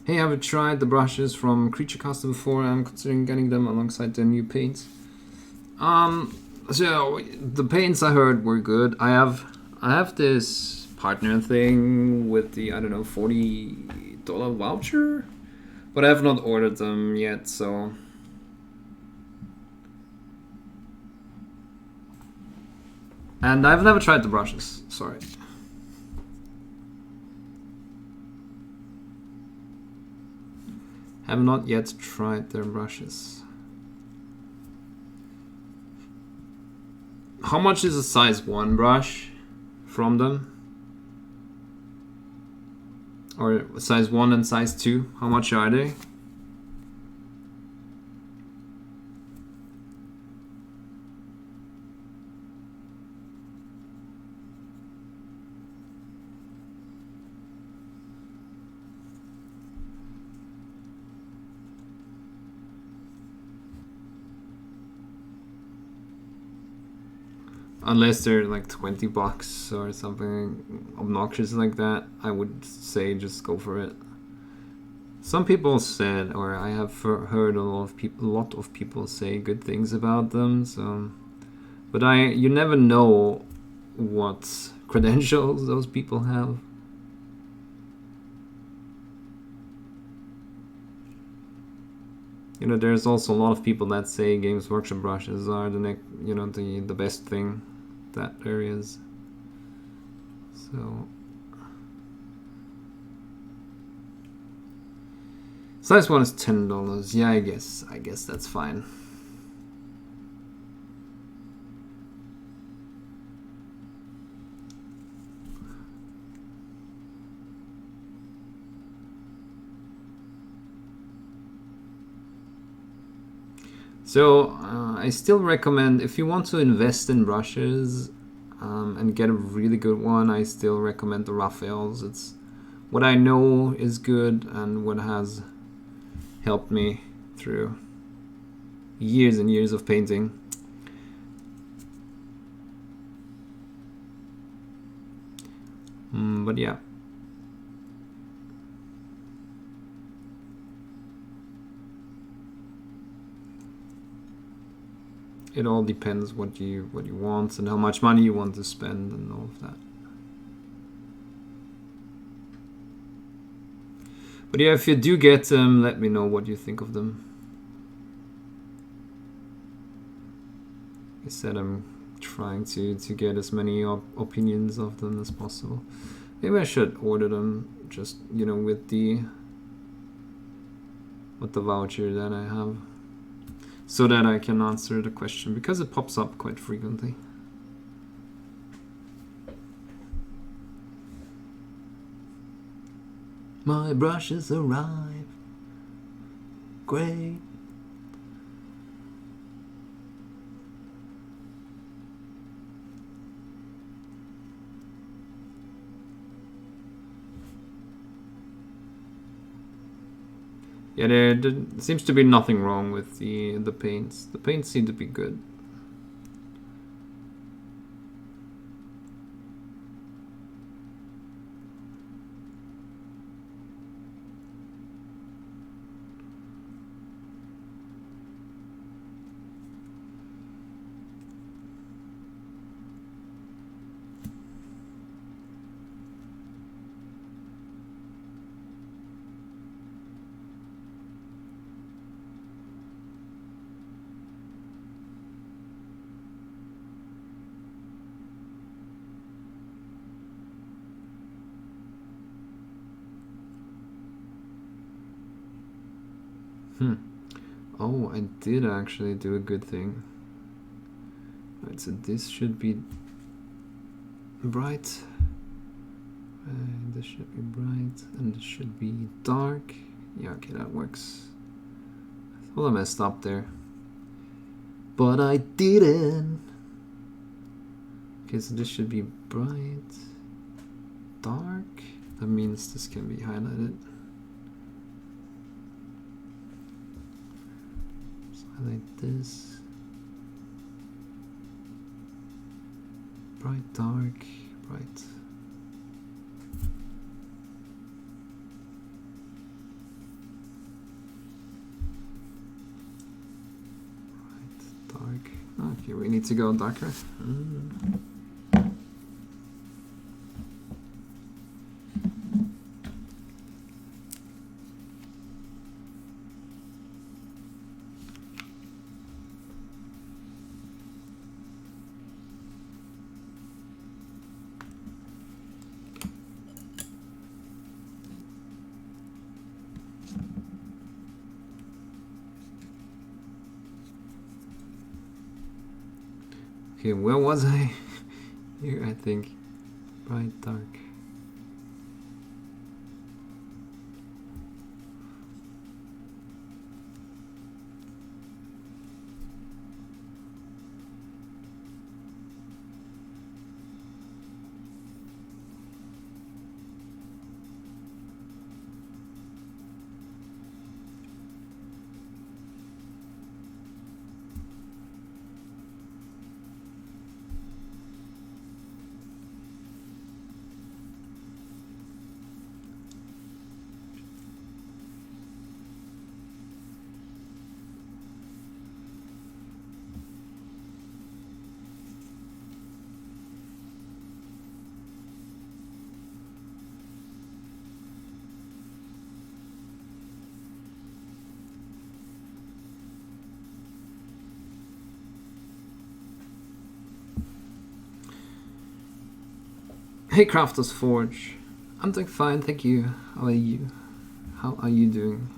Hey, have you tried the brushes from Creature Custom before? I'm considering getting them alongside the new paints. So the paints I heard were good. I have this partner thing with the, I don't know, $40 voucher, but I have not ordered them yet, so and I've never tried the brushes. Sorry. Have not yet tried their brushes. How much is a size 1 brush from them? Or size 1 and size 2? How much are they? Unless they're like $20 or something obnoxious like that, I would say just go for it. Some people said, or I have heard a lot of people say good things about them. So, but you never know what credentials those people have. You know, there's also a lot of people that say Games Workshop brushes are the best thing that there is. Size 1 is $10. Yeah, I guess that's fine. So I still recommend, if you want to invest in brushes and get a really good one, I still recommend the Raphaels. It's what I know is good and what has helped me through years and years of painting. But yeah. It all depends what you want and how much money you want to spend and all of that. But yeah, if you do get them, let me know what you think of them. I said I'm trying to get as many opinions of them as possible. Maybe I should order them just, you know, with the voucher that I have, so that I can answer the question, because it pops up quite frequently. My brushes arrive. Great. Yeah, there seems to be nothing wrong with the paints. The paints seem to be good. Oh, I did actually do a good thing. Right, so this should be bright. This should be bright, and this should be dark. Yeah, okay, that works. I thought I messed up there, but I didn't. Okay, so this should be bright, dark. That means this can be highlighted. Highlight this. Bright, dark, bright. Bright, dark. Okay, we need to go darker. Okay, where was I? Here, I think. Bright, dark. Hey Crafters Forge, I'm doing fine, thank you. How are you? How are you doing?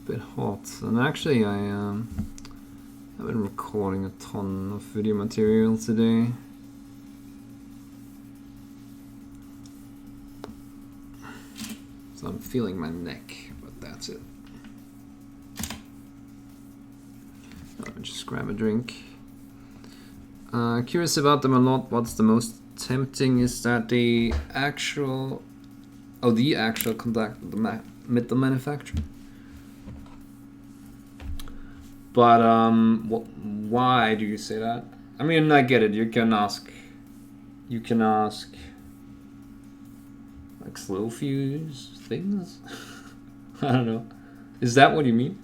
bit hot, and actually I've been recording a ton of video material today. So I'm feeling my neck, but that's it. Let me just grab a drink. Curious about them a lot. What's the most tempting is that the actual contact with the metal manufacturer. But why do you say that? I mean, I get it. You can ask like slow fuse things. I don't know. Is that what you mean?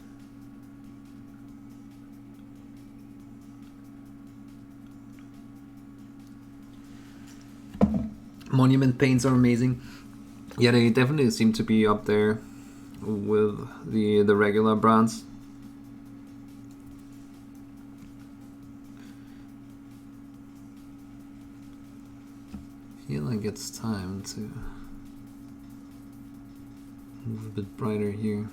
Monument paints are amazing. Yeah, they definitely seem to be up there with the regular brands. I feel like it's time to move a bit brighter here.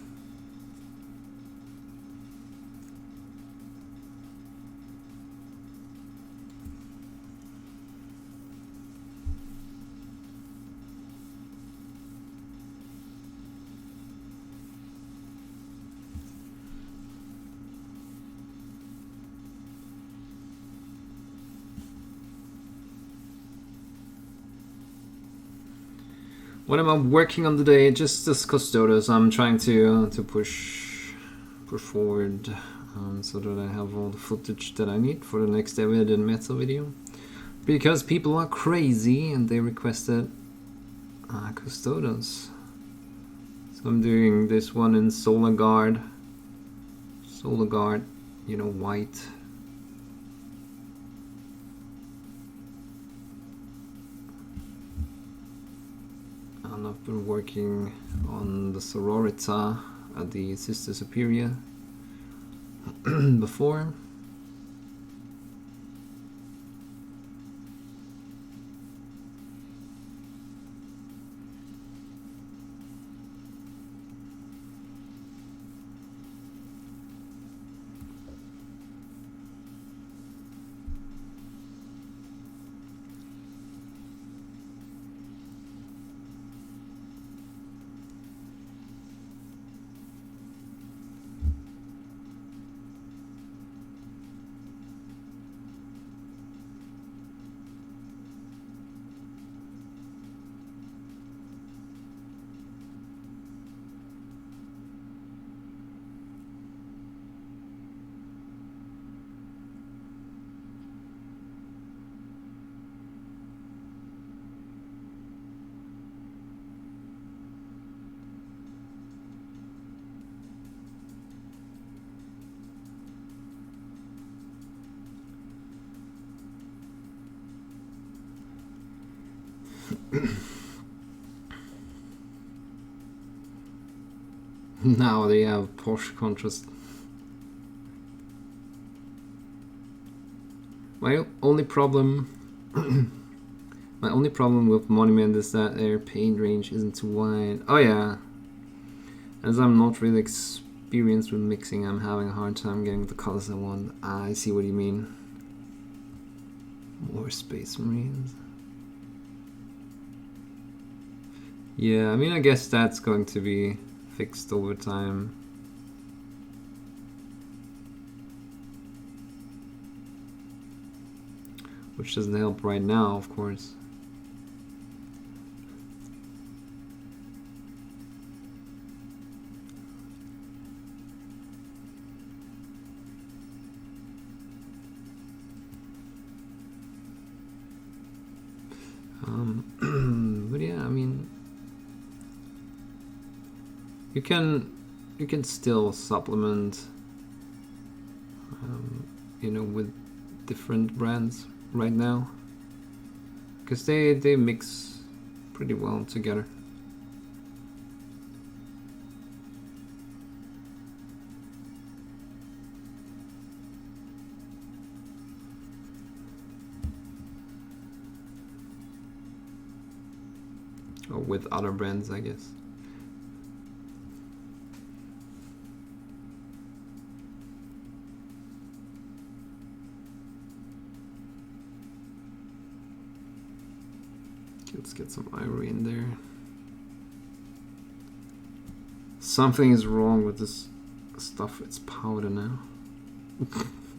What am I working on today? Just this Custodes. I'm trying to push forward so that I have all the footage that I need for the next Evident Metal video. Because people are crazy and they requested Custodes. So I'm doing this one in Solar Guard. Solar Guard, you know, white. And I've been working on the Sororita at the Sister Superior before. Now they have Porsche contrast. My only problem with Monument is that their paint range isn't too wide. Oh yeah. As I'm not really experienced with mixing, I'm having a hard time getting the colors I want. I see what you mean. More Space Marines. Yeah, I mean, I guess that's going to be fixed over time. Which doesn't help right now, of course. But yeah, I mean, you can still supplement, you know, with different brands right now, because they mix pretty well together. Or with other brands, I guess. Let's get some ivory in there. Something is wrong with this stuff. It's powder now.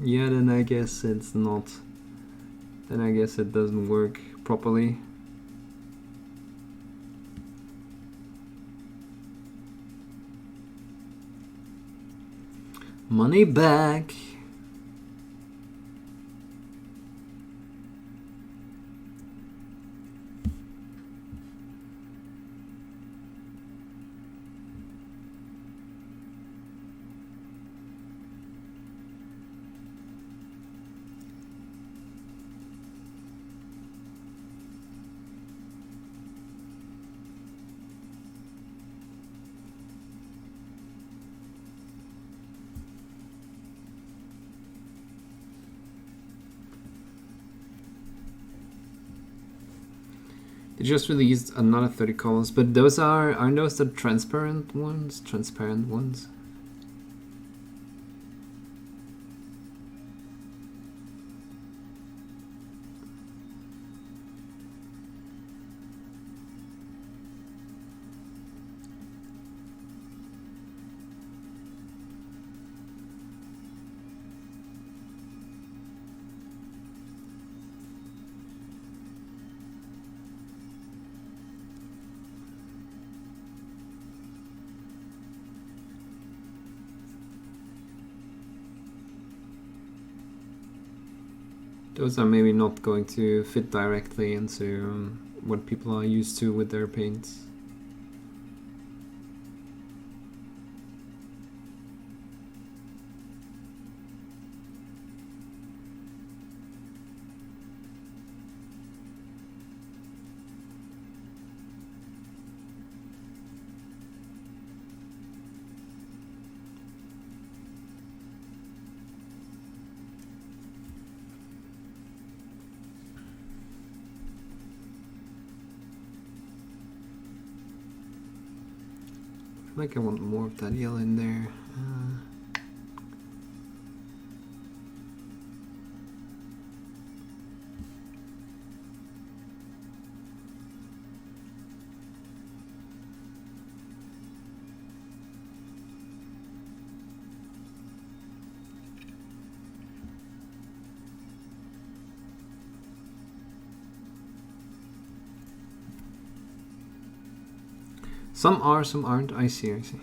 Yeah, then I guess it's not. Then I guess it doesn't work properly. Money back. They just released another 30 colors, but those aren't those the transparent ones? Transparent ones? Those are maybe not going to fit directly into what people are used to with their paints. I think I want more of that yellow in there. Some are, some aren't. I see, I see.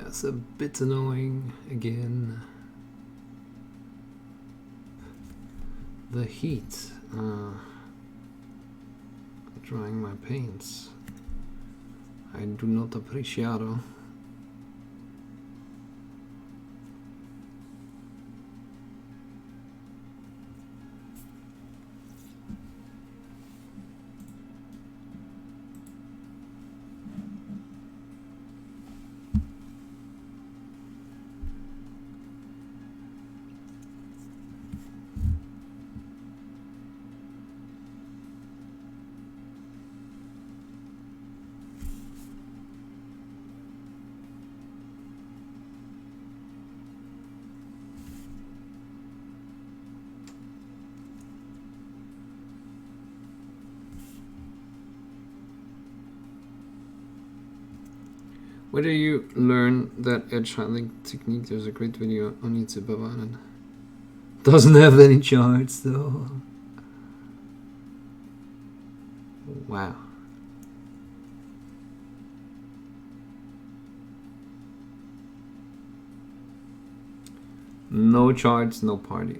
That's a bit annoying again. The heat. Drying my paints. I do not appreciate it. Where do you learn that edge highlighting technique? There's a great video on YouTube about it. Doesn't have any charts though. Wow. No charts, no party.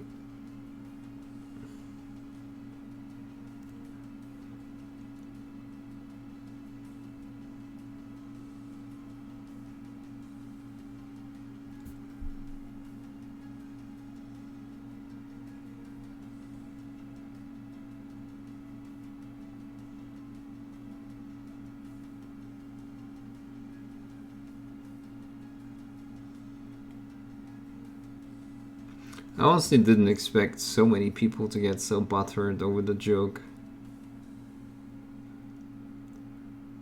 I honestly didn't expect so many people to get so butthurt over the joke.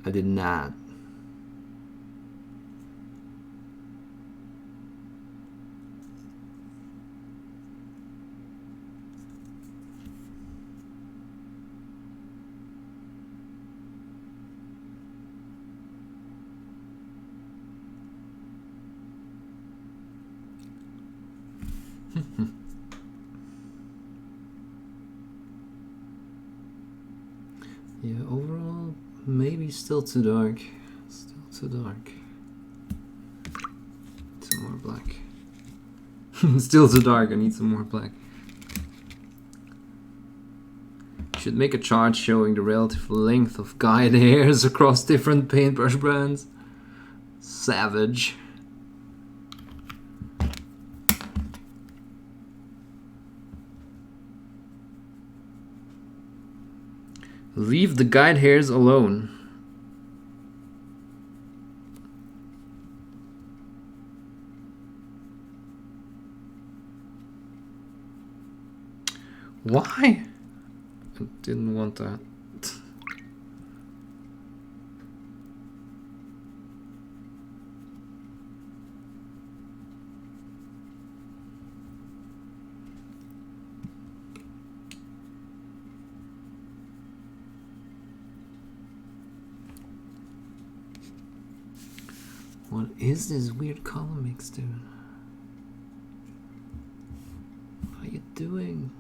I did not. Yeah, overall, maybe still too dark. Still too dark. Some more black. Still too dark, I need some more black. Should make a chart showing the relative length of guide hairs across different paintbrush brands. Savage. Leave the guide hairs alone. Why? I didn't want that. What is this weird color mix, dude? What are you doing?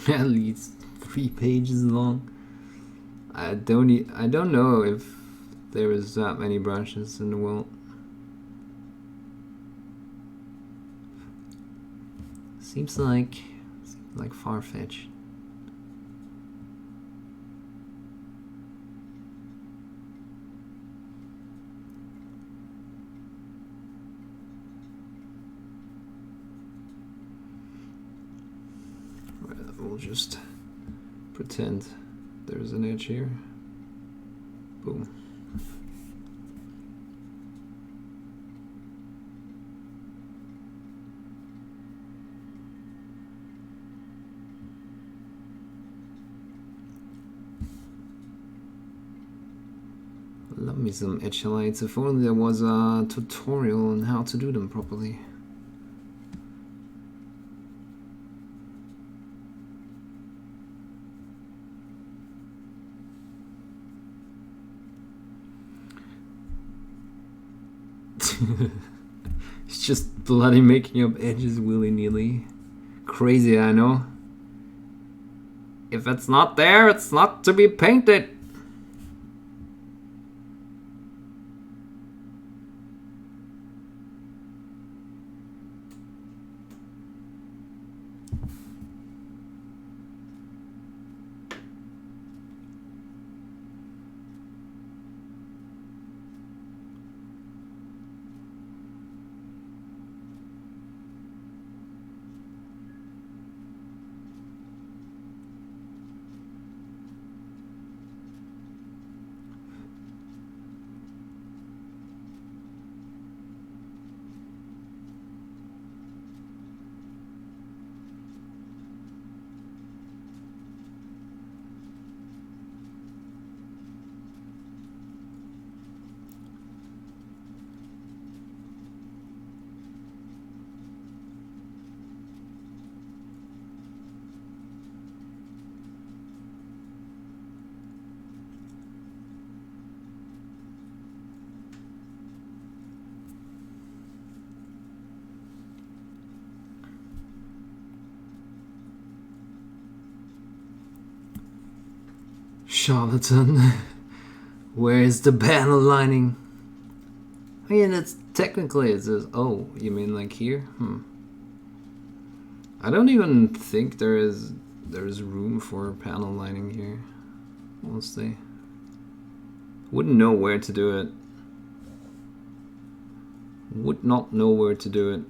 at least 3 pages long. I don't know if there is that many branches in the world. Seems like far-fetched. We'll just pretend there's an edge here. Boom. Love me some edge highlights. If only there was a tutorial on how to do them properly. It's just bloody making up edges willy-nilly. Crazy, I know. If it's not there, it's not to be painted. Charlatan, where is the panel lining? I mean, it's technically it says, oh, you mean like here? I don't even think there's room for panel lining here, honestly. Wouldn't know where to do it. Would not know where to do it.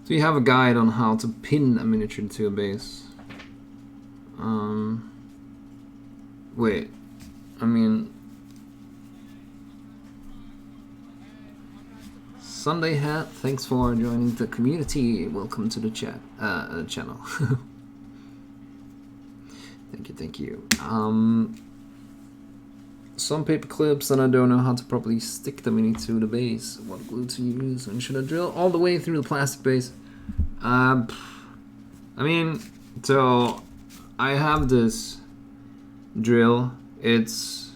Do you have a guide on how to pin a miniature to a base? Wait, I mean... Sunday Hat, thanks for joining the community. Welcome to the chat, channel. Thank you. Some paper clips and I don't know how to properly stick them into the base. What glue to use, and should I drill all the way through the plastic base? I mean, so I have this drill. It's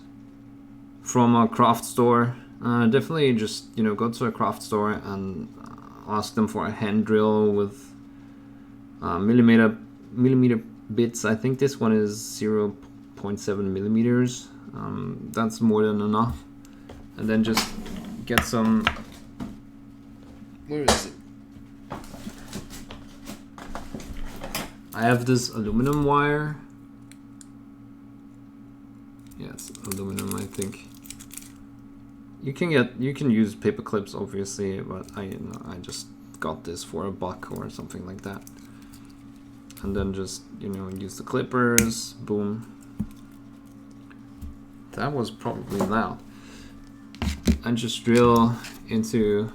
from a craft store. Definitely just, you know, go to a craft store and ask them for a hand drill with millimeter bits. I think this one is 0.7 millimeters. That's more than enough. And then just get some... Where is it? I have this aluminum wire. Yeah, it's aluminum, I think. You can use paper clips, obviously, but I just got this for $1 or something like that. And then just, you know, use the clippers. Boom. That was probably loud. And just drill into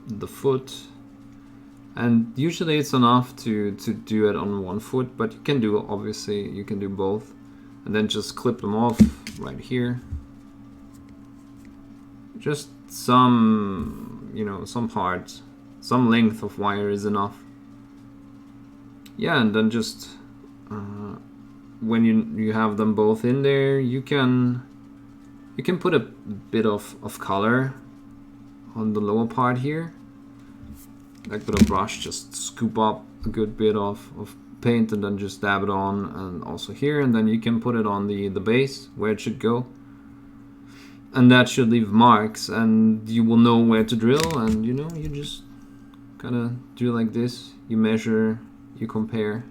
the foot. And usually it's enough to do it on one foot, but you can do, obviously, you can do both. And then just clip them off right here. Just some, you know, some parts, some length of wire is enough. Yeah, and then just when you have them both in there, you can put a bit of color on the lower part here, like with a brush, just scoop up a good bit of paint and then just dab it on, and also here, and then you can put it on the base where it should go, and that should leave marks, and you will know where to drill, and you know, you just kind of drill like this. You measure, you compare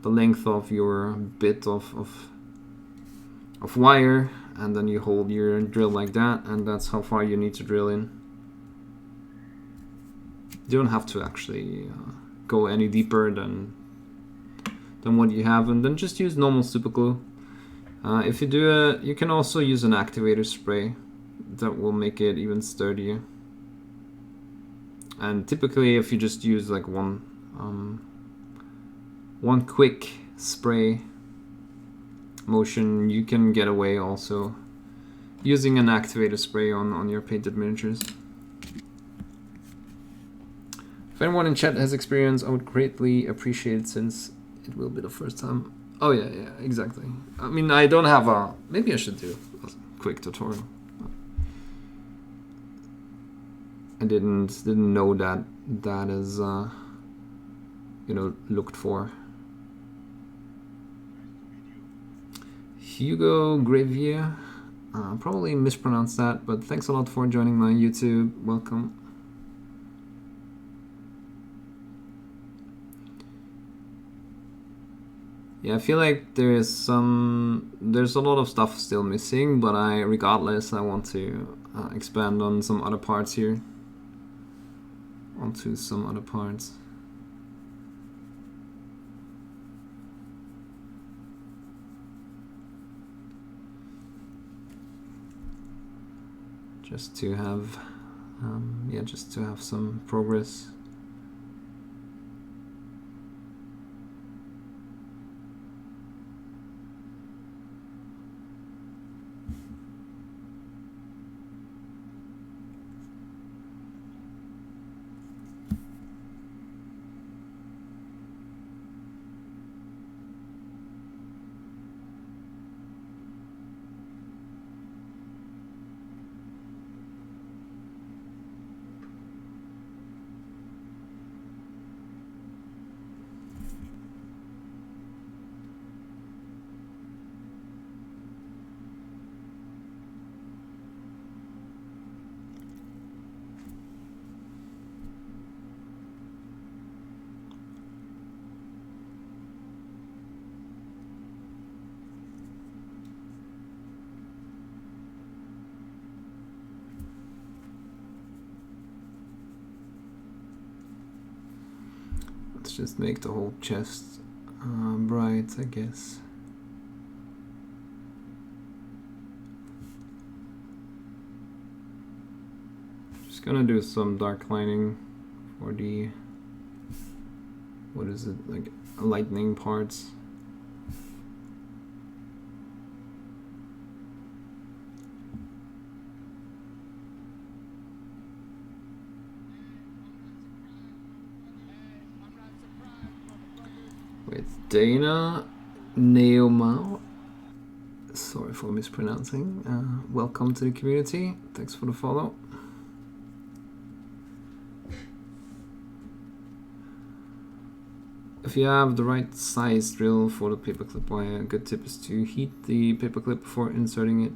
the length of your bit of wire, and then you hold your drill like that, and that's how far you need to drill in. You don't have to actually go any deeper than what you have, and then just use normal super glue. If you do it, you can also use an activator spray that will make it even sturdier. And typically, if you just use like one quick spray motion, you can get away also using an activator spray on your painted miniatures. If anyone in chat has experience, I would greatly appreciate it, since it will be the first time. Oh yeah, exactly. I mean, I don't have a... Maybe I should do a quick tutorial. I didn't know that is you know, looked for. Hugo Gravier, probably mispronounced that, but thanks a lot for joining my YouTube. Welcome. Yeah, I feel like there's a lot of stuff still missing, but regardless, I want to expand on some other parts here. Onto some other parts. Just to have, just to have some progress. Let's just make the whole chest bright, I guess. Just gonna do some dark lining for the, what is it, like lightning parts. With Dana Neomao. Sorry for mispronouncing. Welcome to the community. Thanks for the follow. If you have the right size drill for the paperclip wire, a good tip is to heat the paperclip before inserting it.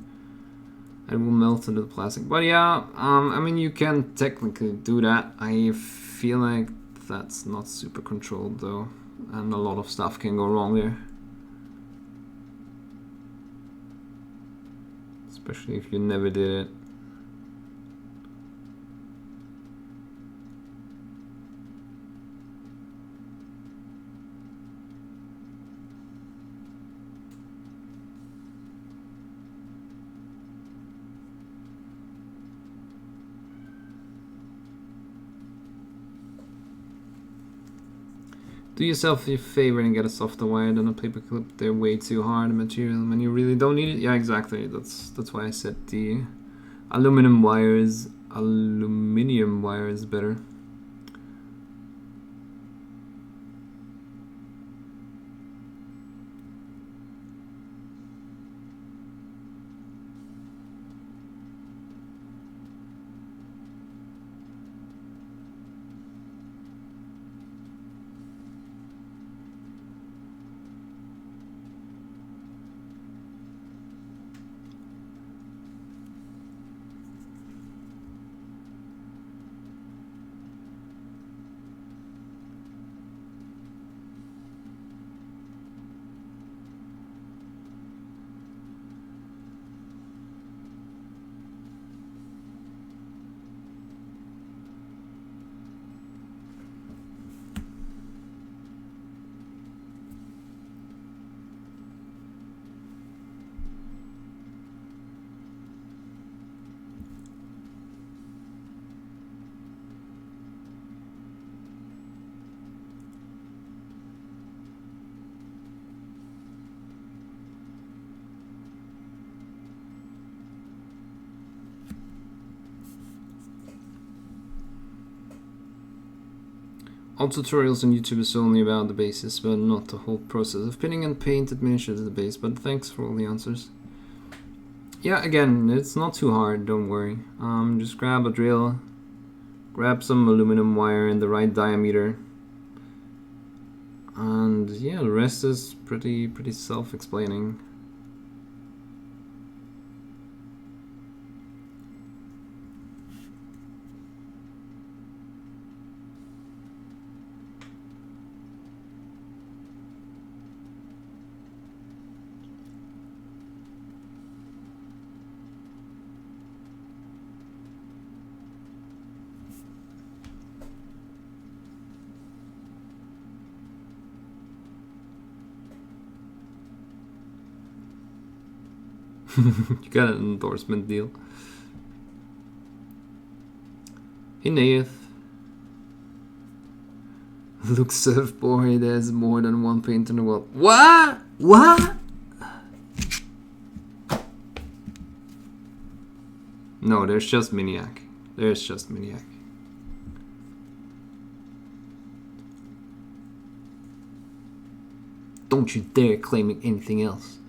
It will melt into the plastic. But yeah, I mean, you can technically do that. I feel like that's not super controlled though, and a lot of stuff can go wrong there. Especially if you never did it. Do yourself a favor and get a softer wire than a paperclip. They're way too hard material when you really don't need it. Yeah, exactly. That's why I said the aluminum wire is better. All tutorials on YouTube is only about the bases, but not the whole process of pinning and painted miniatures at the base, but thanks for all the answers. Yeah, again, it's not too hard, don't worry. Just grab a drill, grab some aluminum wire in the right diameter, and yeah, the rest is pretty self-explaining. You got an endorsement deal. Hey Nath. Look, surfboard, there's more than one paint in the world. What? What? No, there's just Miniac. There's just Miniac. Don't you dare claiming anything else.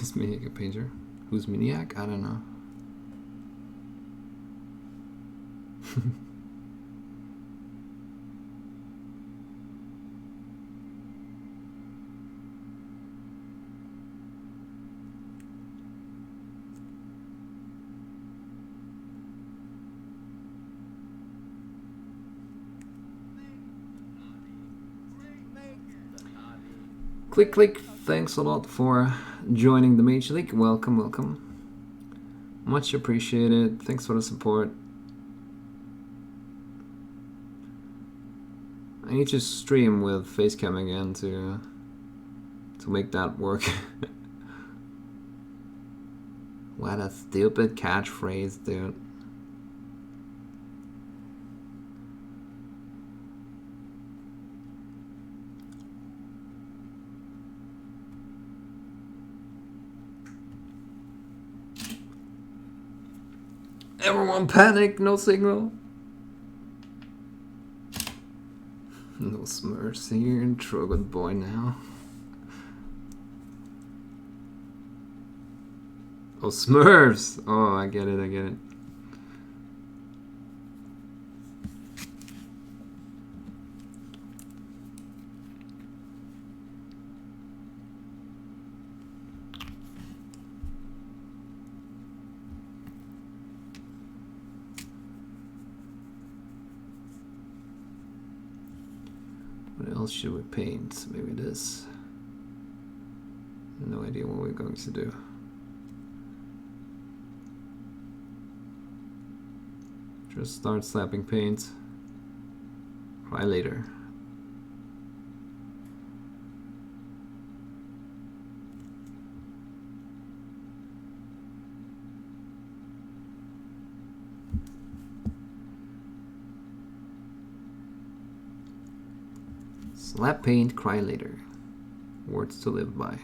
Is Miniac a painter? Who's Miniac? I don't know. Click, click. Thanks a lot for joining the Mage League. Welcome, welcome. Much appreciated. Thanks for the support. I need to stream with Facecam again to make that work. What a stupid catchphrase, dude. Everyone panic, no signal. No Smurfs here in Trogon Boy now. Oh, Smurfs! Oh, I get it, I get it. What else should we paint? Maybe this. No idea what we're going to do. Just start slapping paint. Cry later. Slap paint, cry later. Words to live by.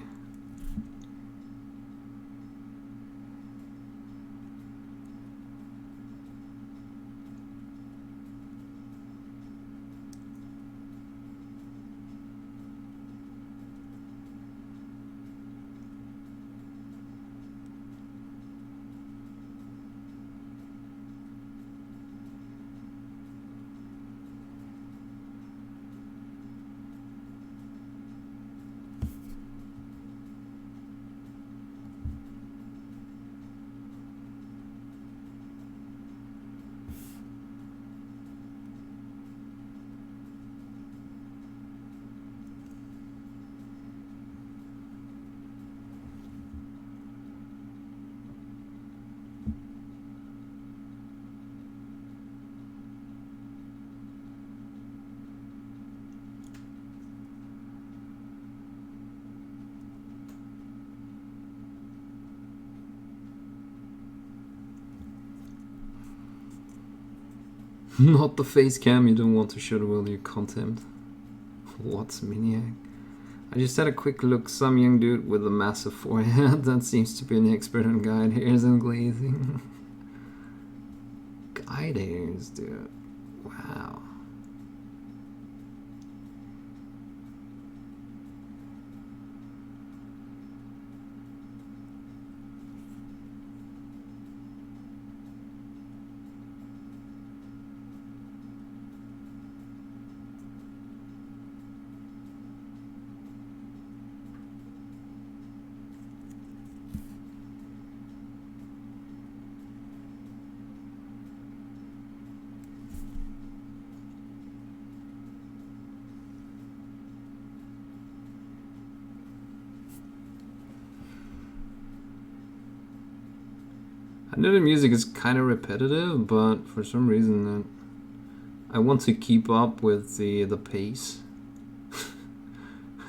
Not the face cam, you don't want to show the world your content. What's Miniac? I just had a quick look. Some young dude with a massive forehead that seems to be an expert on guide hairs and glazing. Guide hairs, dude. Wow. I know the music is kind of repetitive, but for some reason I want to keep up with the pace.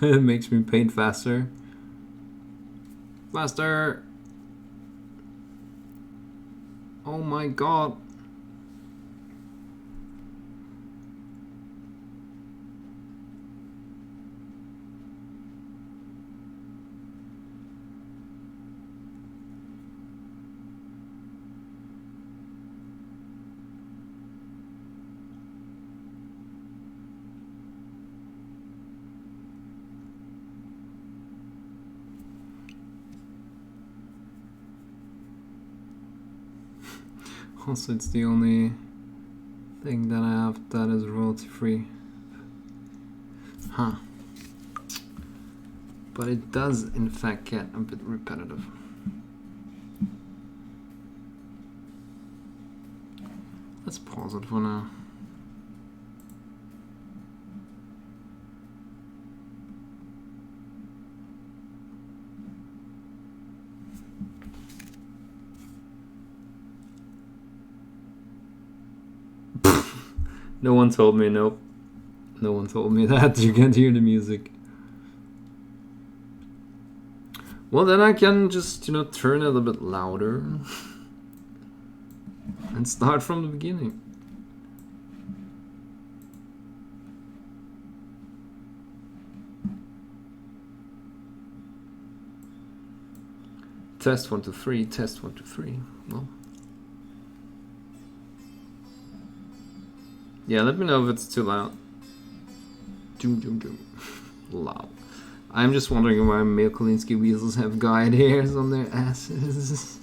It makes me paint faster. Faster! Oh my god! Also, it's the only thing that I have that is royalty free. Huh. But it does in fact get a bit repetitive. Let's pause it for now. No one told me, nope. No one told me that you can't hear the music. Well, then I can just, you know, turn it a bit louder and start from the beginning. Test 1 2 3, test 1 2 3. Well. Yeah, let me know if it's too loud. Doom, doom, doom. Loud. I'm just wondering why male Kolinsky weasels have guide hairs on their asses.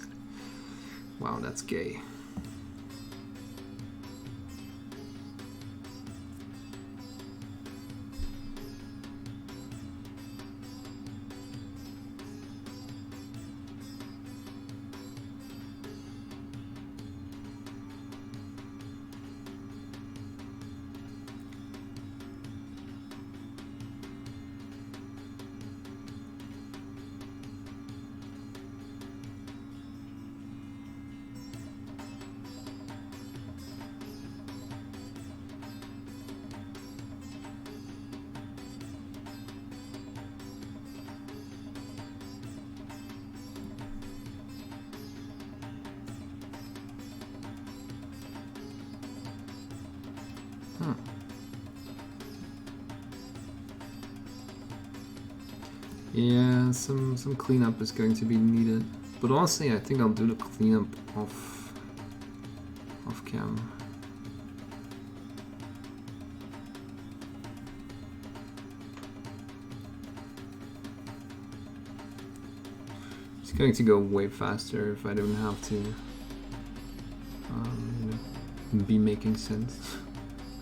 Wow, that's gay. Yeah, some cleanup is going to be needed. But honestly, I think I'll do the cleanup off cam. It's going to go way faster if I don't have to you know, be making sense,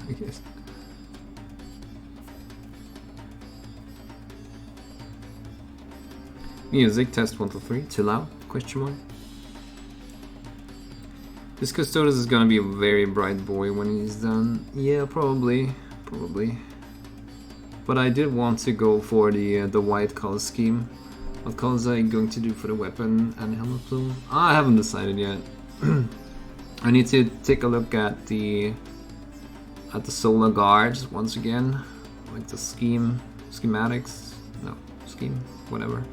I guess. Music, test 1 2 3, too loud? Question mark. This Custodes is gonna be a very bright boy when he's done. Yeah, probably. But I did want to go for the white color scheme. What colors are you going to do for the weapon and helmet plume? I haven't decided yet. I need to take a look at the solar guards once again, like the schematics. No, scheme, whatever.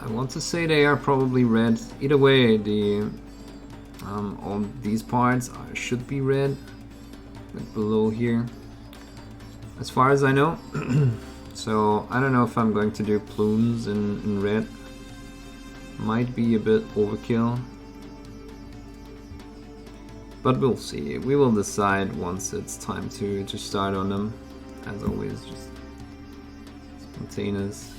I want to say they are probably red. Either way, the all these parts should be red, like below here. as far as I know. So I don't know if I'm going to do plumes in red. Might be a bit overkill, but we'll see. We will decide once it's time to start on them. As always, just spontaneous.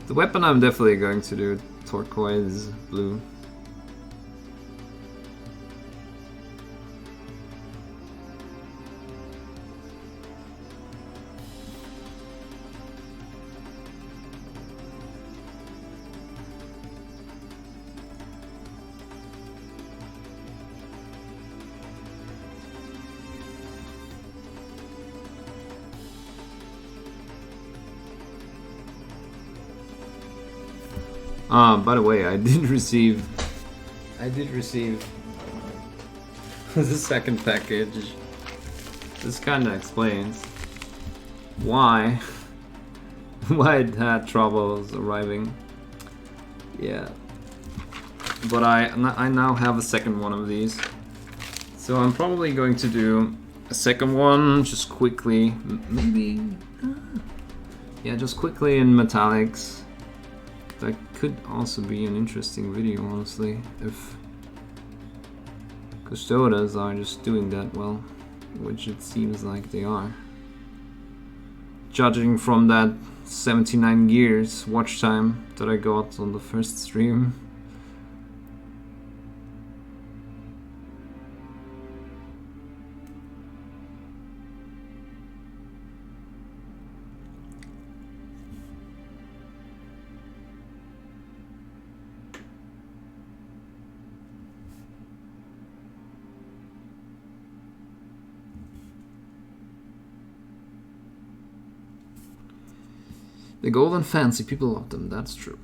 The weapon I'm definitely going to do turquoise blue. By the way, I did receive the second package. This kind of explains why it had troubles arriving. Yeah, but I now have a second one of these, so I'm probably going to do a second one just quickly, maybe. Yeah, just quickly in metallics. That could also be an interesting video, honestly, if Custodes are just doing that well, which it seems like they are. Judging from that 79 years watch time that I got on the first stream. The golden fancy, people love them, that's true.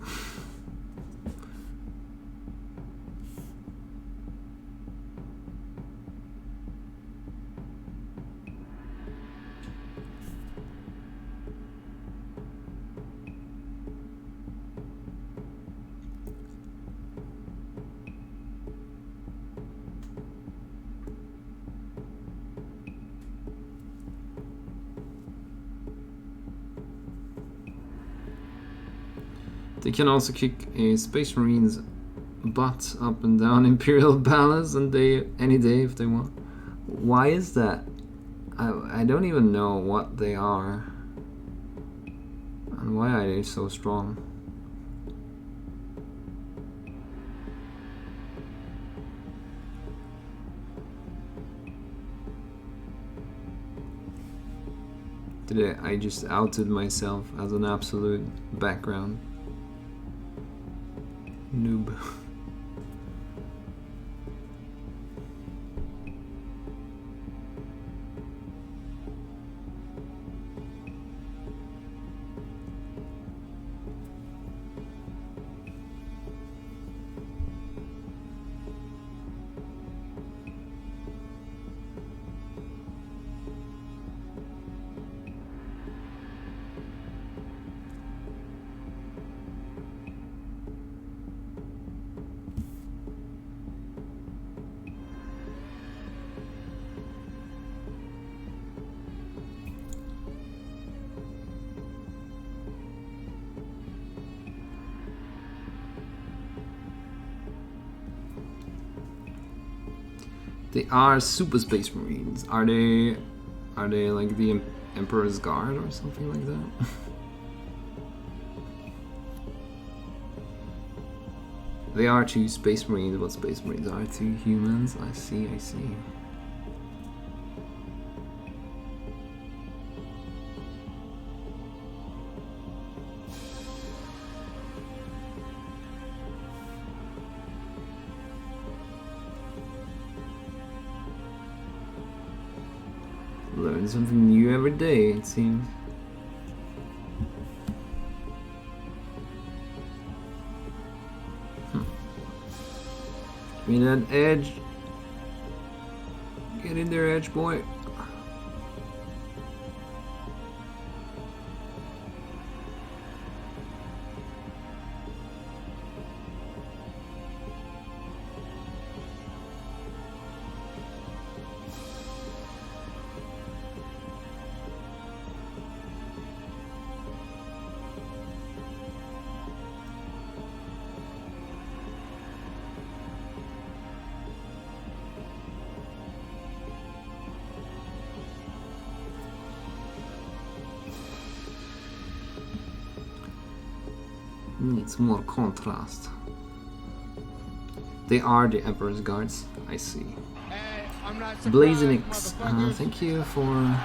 They can also kick a Space Marine's butt up and down Imperial Palace and any day if they want. Why is that? I don't even know what they are. And why are they so strong? Today I just outed myself as an absolute background noob. They are Super Space Marines. Are they like the Emperor's Guard or something like that? They are 2 Space Marines, but Space Marines are 2 humans. I see. Learn something new every day, it seems. Give me that edge. Get in there, edge boy. Needs more contrast. They are the Emperor's Guards. I see. Hey, I'm not Blazinix, thank you for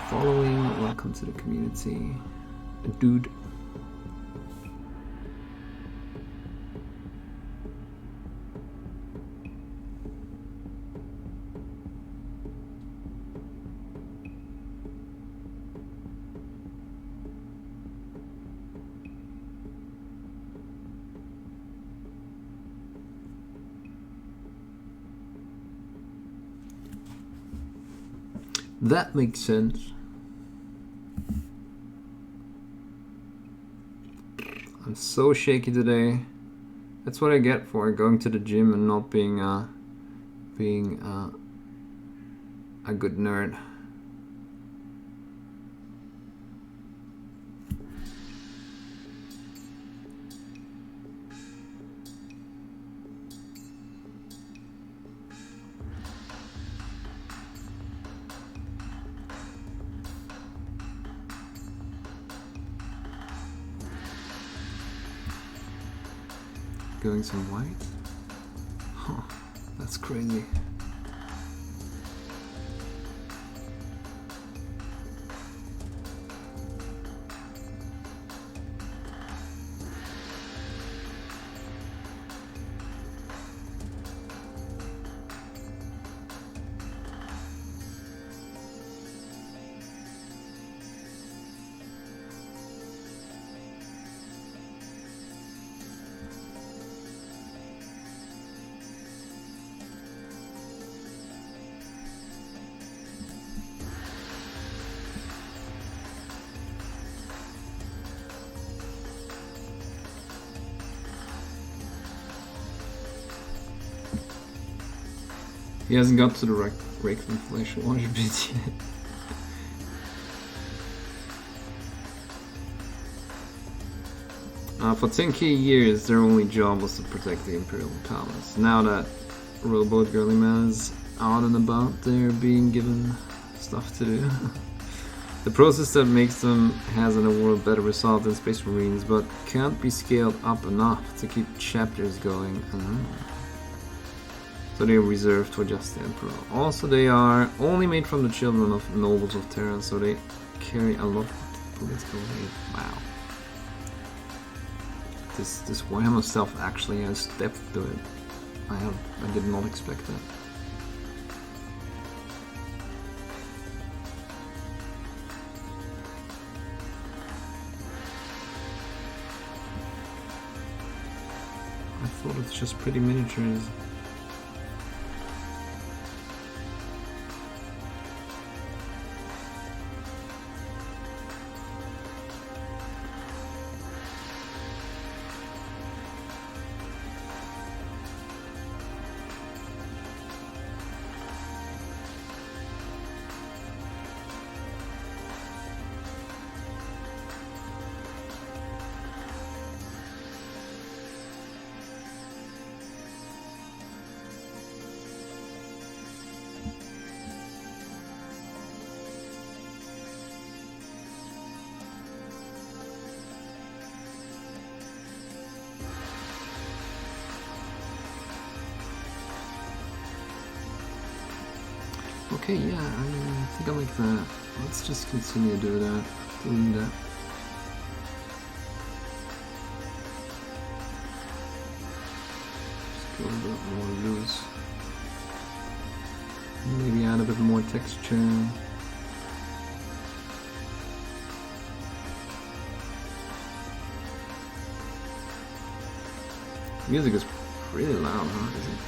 following. Welcome to the community, dude. That makes sense. I'm so shaky today. That's what I get for going to the gym and not being a good nerd. Going some white? Huh, that's crazy. He hasn't got to the rake inflation wash bit yet. For 10k years, their only job was to protect the Imperial Palace. Now that Rowboat Girly Man is out and about, they're being given stuff to do. The process that makes them has in a world better result than Space Marines, but can't be scaled up enough to keep chapters going. So they are reserved for just the Emperor. Also, they are only made from the children of nobles of Terra, so they carry a lot of political weight. Wow. This Warhammer stuff actually has depth to it. I did not expect that. I thought it's just pretty miniatures. Okay, yeah, I think I like that. Let's just continue doing that. Just go a bit more loose. Maybe add a bit more texture. Music is pretty loud, huh? Isn't it?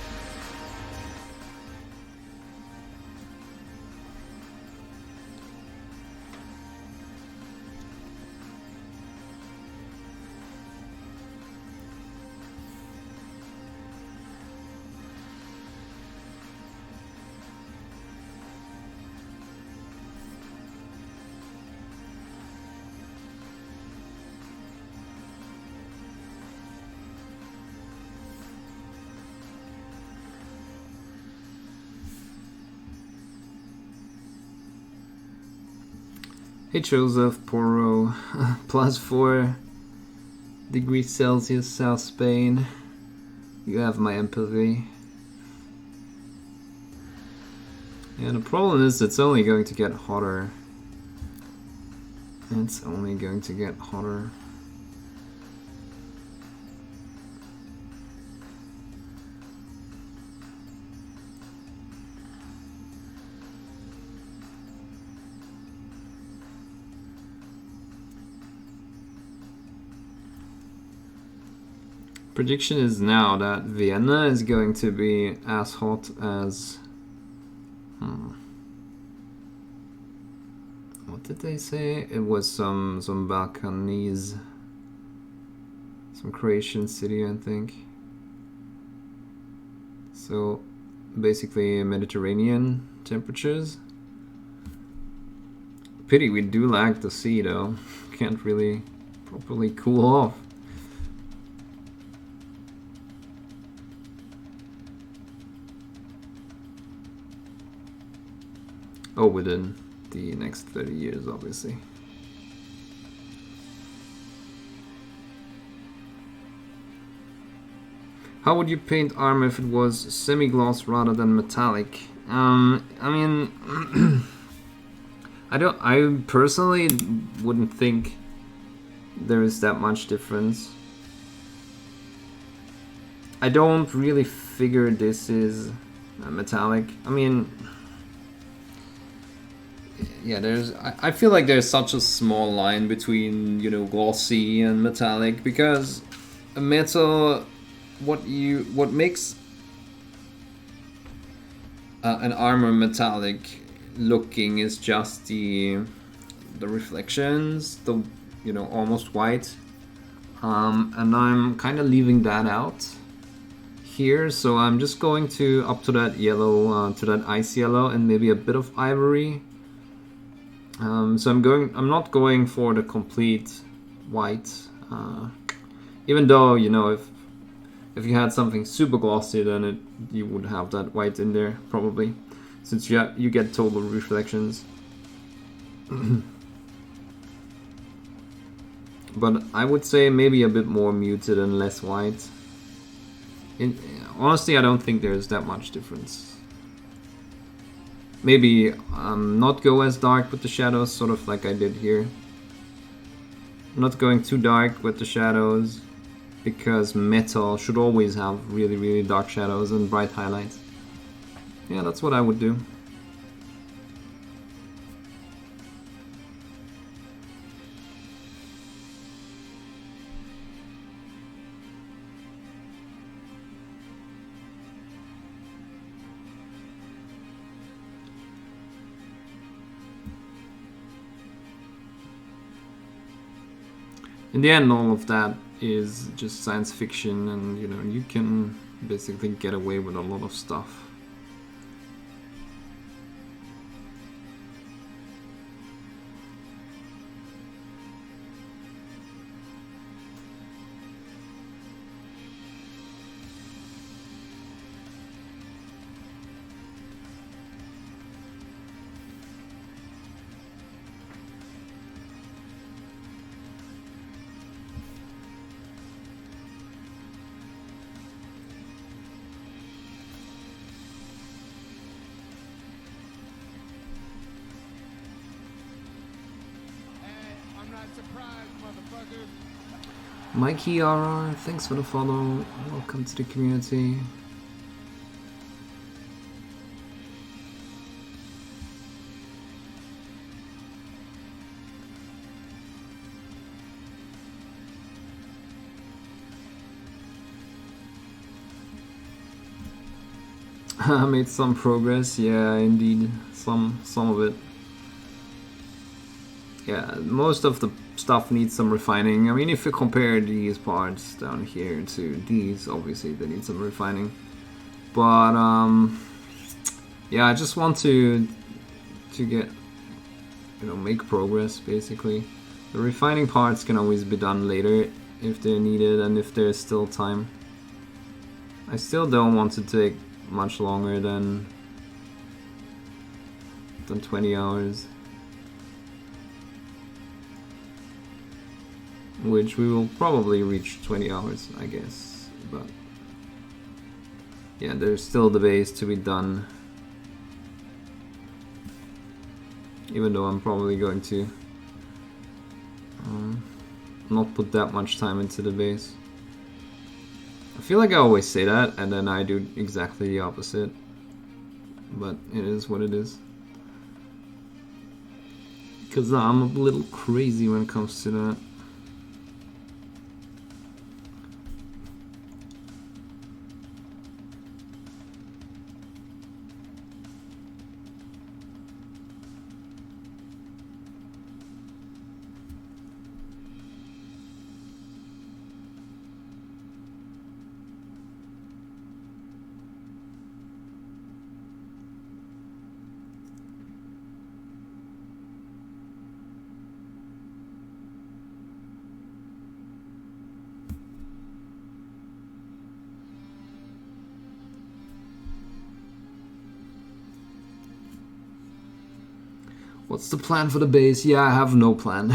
Hey Joseph, Poro, +4. degrees Celsius, South Spain. You have my empathy. And the problem is it's only going to get hotter. It's only going to get hotter. Prediction is now that Vienna is going to be as hot as... What did they say? It was some Balkanese, some Croatian city, I think. So basically Mediterranean temperatures. Pity we do lack the sea though. Can't really properly cool off. Oh, within the next 30 years, obviously. How would you paint armor if it was semi-gloss rather than metallic? I mean, I personally wouldn't think there is that much difference. I don't really figure this is metallic. I mean, yeah, I feel like there's such a small line between, you know, glossy and metallic, because a metal, what makes an armor metallic looking is just the reflections, the, you know, almost white, and I'm kind of leaving that out here, so I'm just going to up to that yellow, to that ice yellow, and maybe a bit of ivory. So I'm not going for the complete white, even though, you know, if you had something super glossy, then you would have that white in there probably, since you get total reflections. But I would say maybe a bit more muted and less white. Honestly, I don't think there's that much difference. Maybe not go as dark with the shadows, sort of like I did here. Not going too dark with the shadows, because metal should always have really, really dark shadows and bright highlights. Yeah, that's what I would do. In the end, all of that is just science fiction, and, you know, you can basically get away with a lot of stuff. Mikey RR, thanks for the follow. Welcome to the community. I made some progress, yeah, indeed, some of it. Yeah, most of the stuff needs some refining. I mean, if you compare these parts down here to these, obviously they need some refining. But yeah, I just want to get, you know, make progress basically. The refining parts can always be done later if they're needed and if there's still time. I still don't want to take much longer than 20 hours. which we will probably reach 20 hours, I guess. But yeah, there's still the base to be done. Even though I'm probably going to not put that much time into the base. I feel like I always say that, and then I do exactly the opposite. But it is what it is. Because I'm a little crazy when it comes to that. What's the plan for the base? Yeah, I have no plan.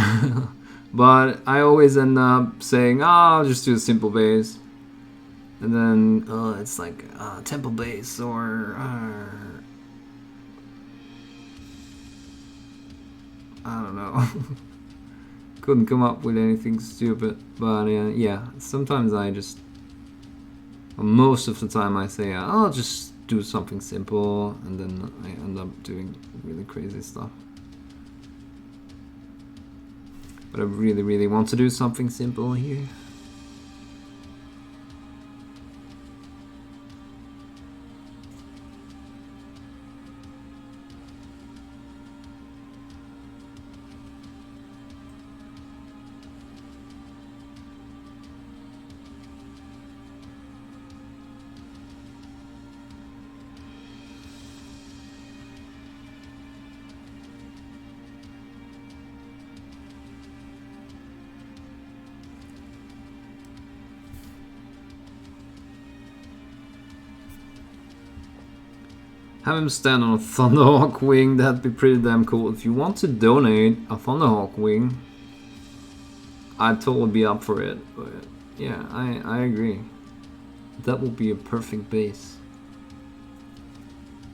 But I always end up saying, I'll just do a simple base. And then it's like temple base or I don't know. Couldn't come up with anything stupid. But yeah, sometimes I just, most of the time I say, I'll just do something simple, and then I end up doing really crazy stuff. But I really, really want to do something simple here. Have him stand on a Thunderhawk wing, that'd be pretty damn cool. If you want to donate a Thunderhawk wing, I'd totally be up for it. But yeah, I agree. That would be a perfect base.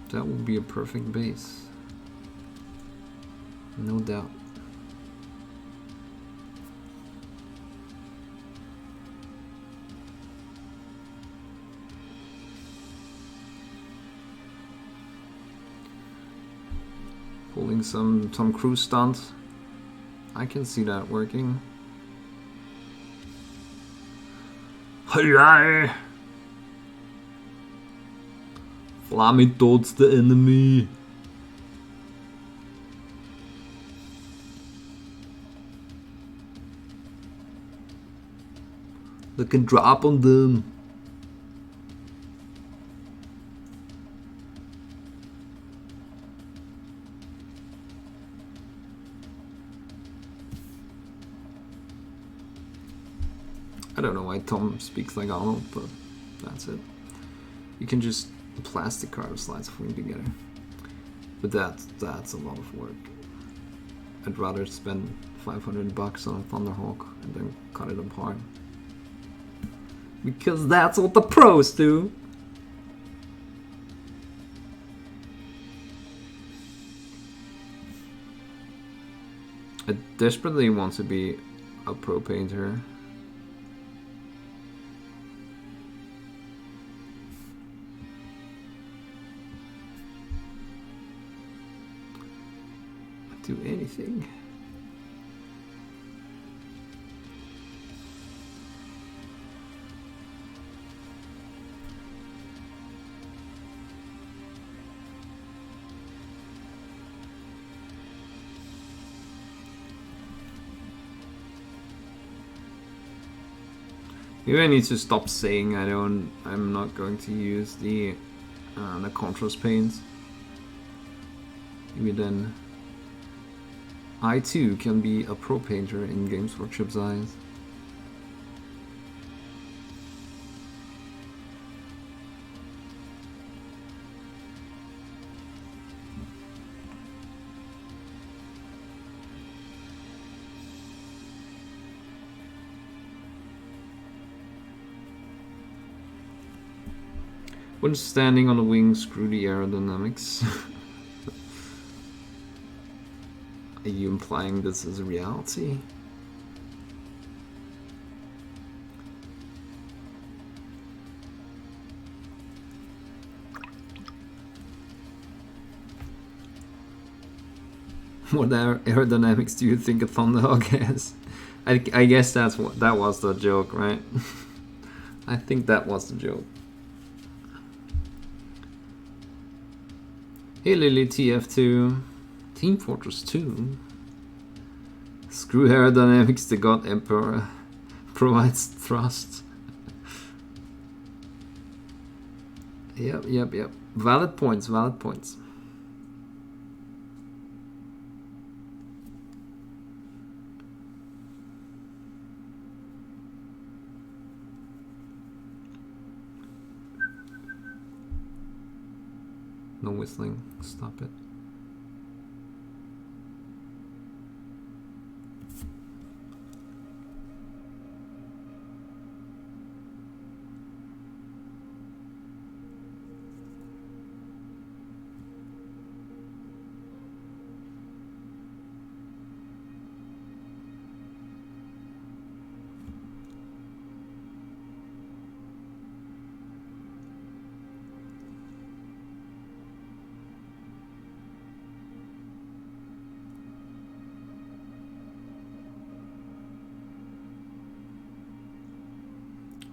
That would be a perfect base. No doubt. Pulling some Tom Cruise stunt. I can see that working. Hey! Fly me towards the enemy. They can drop on them. I don't know why Tom speaks like Arnold, but that's it. You can just plastic card slides of wing together. But that's a lot of work. I'd rather spend $500 on a Thunderhawk and then cut it apart. Because that's what the pros do. I desperately want to be a pro painter. Do anything. Maybe I need to stop saying I'm not going to use the contrast paints. Maybe then I too can be a pro painter in Games Workshop's eyes. When standing on the wing, screw the aerodynamics. Are you implying this is a reality? What aerodynamics do you think a Thunderhawk has? I guess that was the joke, right? I think that was the joke. Hey Lily TF2, Team Fortress 2. Screw aerodynamics, the God Emperor provides thrust. Yep. Valid points. No whistling, stop it.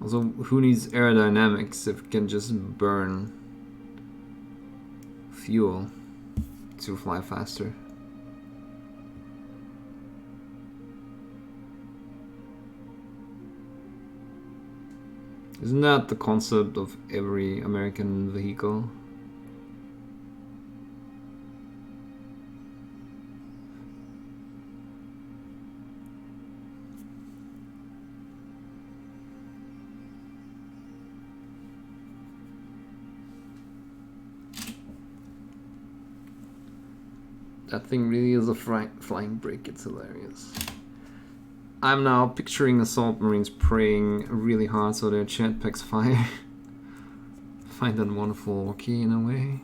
Also, who needs aerodynamics if it can just burn fuel to fly faster? Isn't that the concept of every American vehicle? That thing really is a flying brick, it's hilarious. I'm now picturing assault marines praying really hard so their jetpacks fire. Find that wonderful key in a way.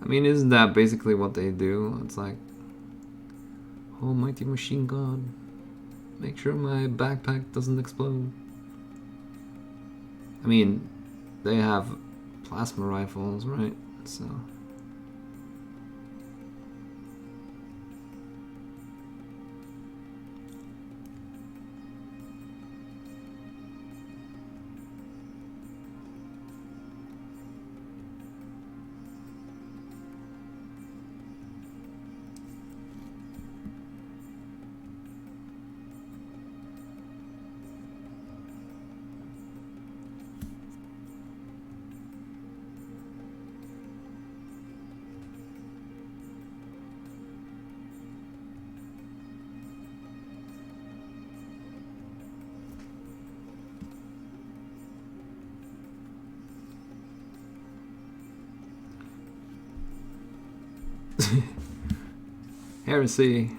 I mean, isn't that basically what they do? It's like, oh, mighty machine god, make sure my backpack doesn't explode. I mean, they have plasma rifles, right? So... Heresy.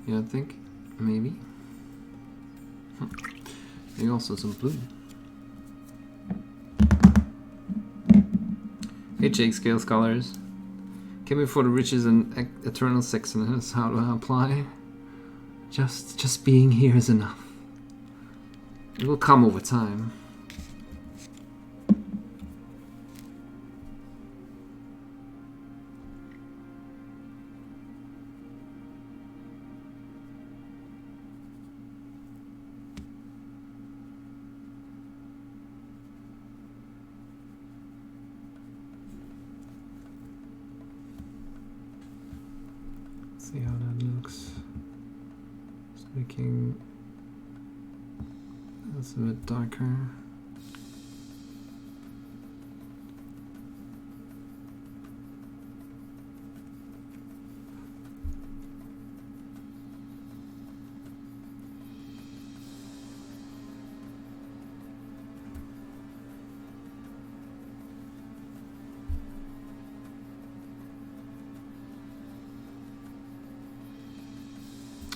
Yeah, I think maybe. Maybe also some blue. Hey Jake, Scale Scholars. Came here for the riches and eternal sexiness. How do I apply? Just being here is enough. It will come over time. See how that looks. Making this a bit darker.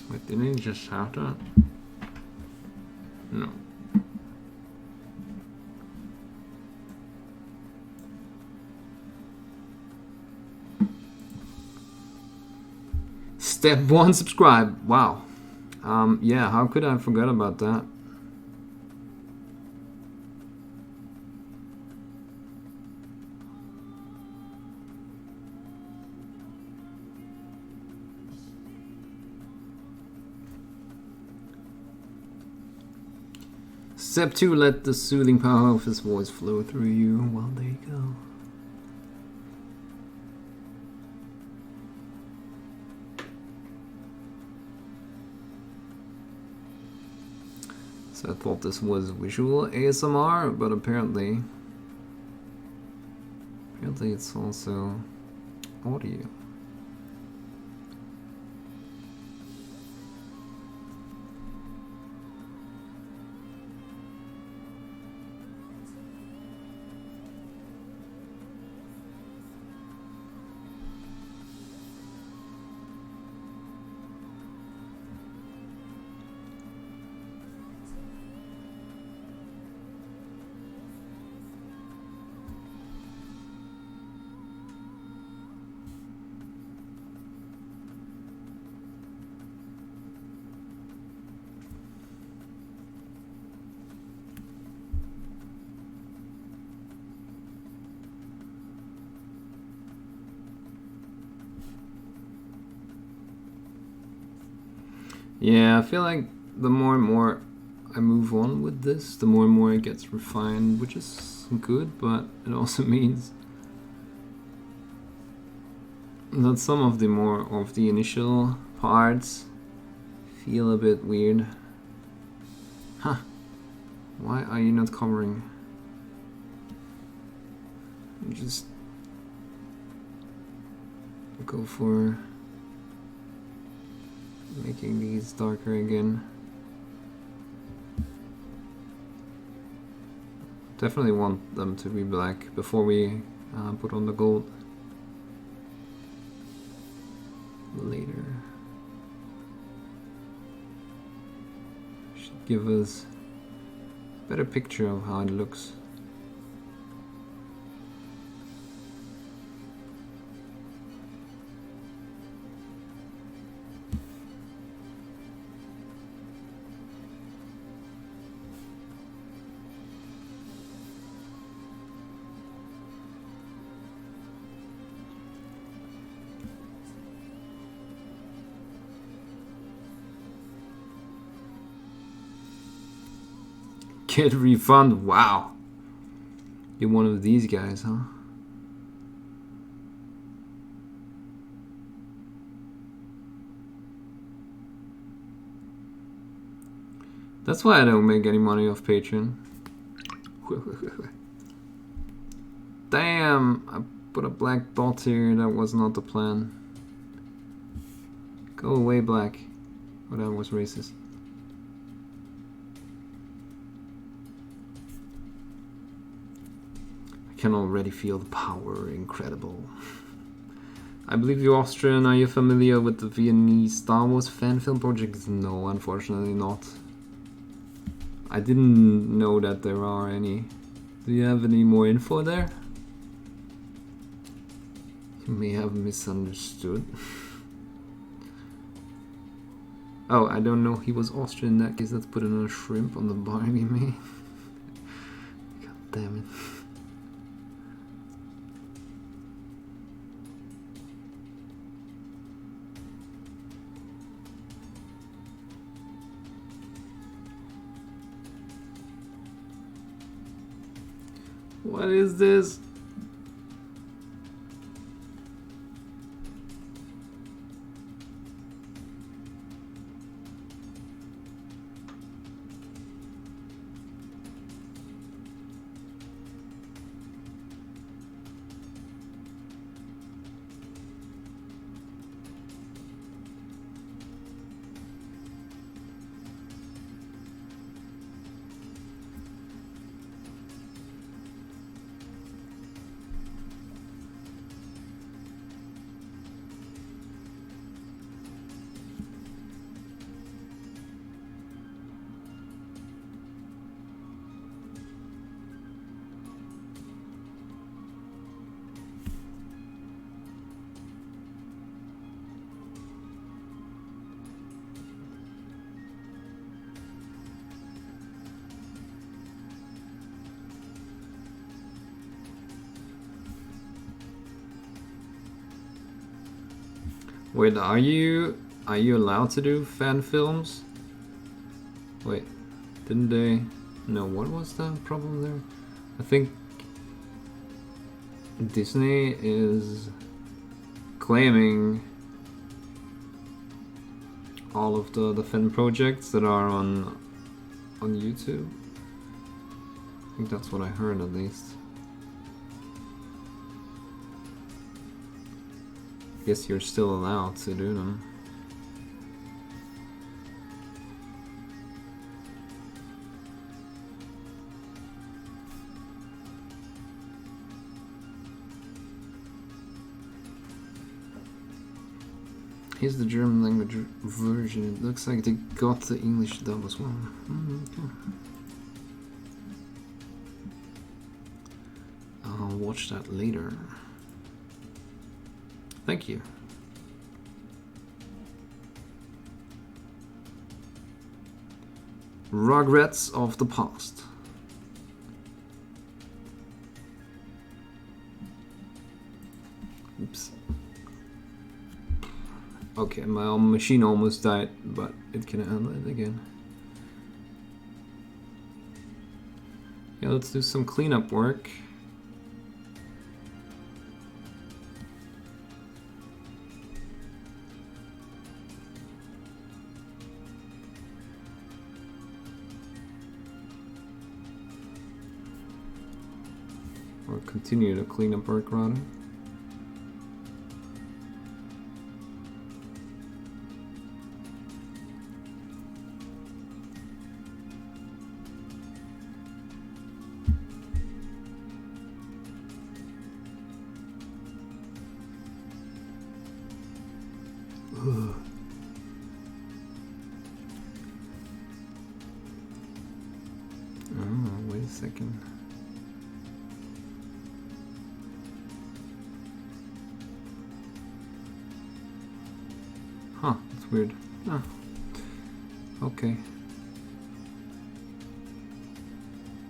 Wait, didn't he just shout that? No. Step 1, subscribe. Wow. Yeah, how could I forget about that? Step 2, let the soothing power of his voice flow through you. Well, there you go. So I thought this was visual ASMR, but apparently it's also audio. Yeah, I feel like the more and more I move on with this, the more and more it gets refined, which is good, but it also means that some of the initial parts feel a bit weird. Huh. Why are you not covering? Just go for making these darker again. Definitely want them to be black before we put on the gold later. Should give us a better picture of how it looks. Get refund, wow. You're one of these guys, huh? That's why I don't make any money off Patreon. Damn, I put a black dot here, that was not the plan. Go away, black. Oh, that was racist. I can already feel the power, incredible. I believe you're Austrian. Are you familiar with the Viennese Star Wars fan film projects? No, unfortunately not. I didn't know that there are any. Do you have any more info there? You may have misunderstood. Oh, I don't know. He was Austrian in that case. Let's put another shrimp on the bar we made. God damn it. What is this? Wait, are you allowed to do fan films? Wait, didn't they? No, what was the problem there? I think Disney is claiming all of the fan projects that are on YouTube. I think that's what I heard at least. Guess you're still allowed to do them. Here's the German language version. It looks like they got the English dub as well. Okay. I'll watch that later. Thank you. Rugrats of the past. Oops. Okay, my machine almost died, but it can handle it again. Yeah, let's do some cleanup work. Or continue to cleanup work rather. Oh, wait a second. Huh, that's weird. Ah, okay.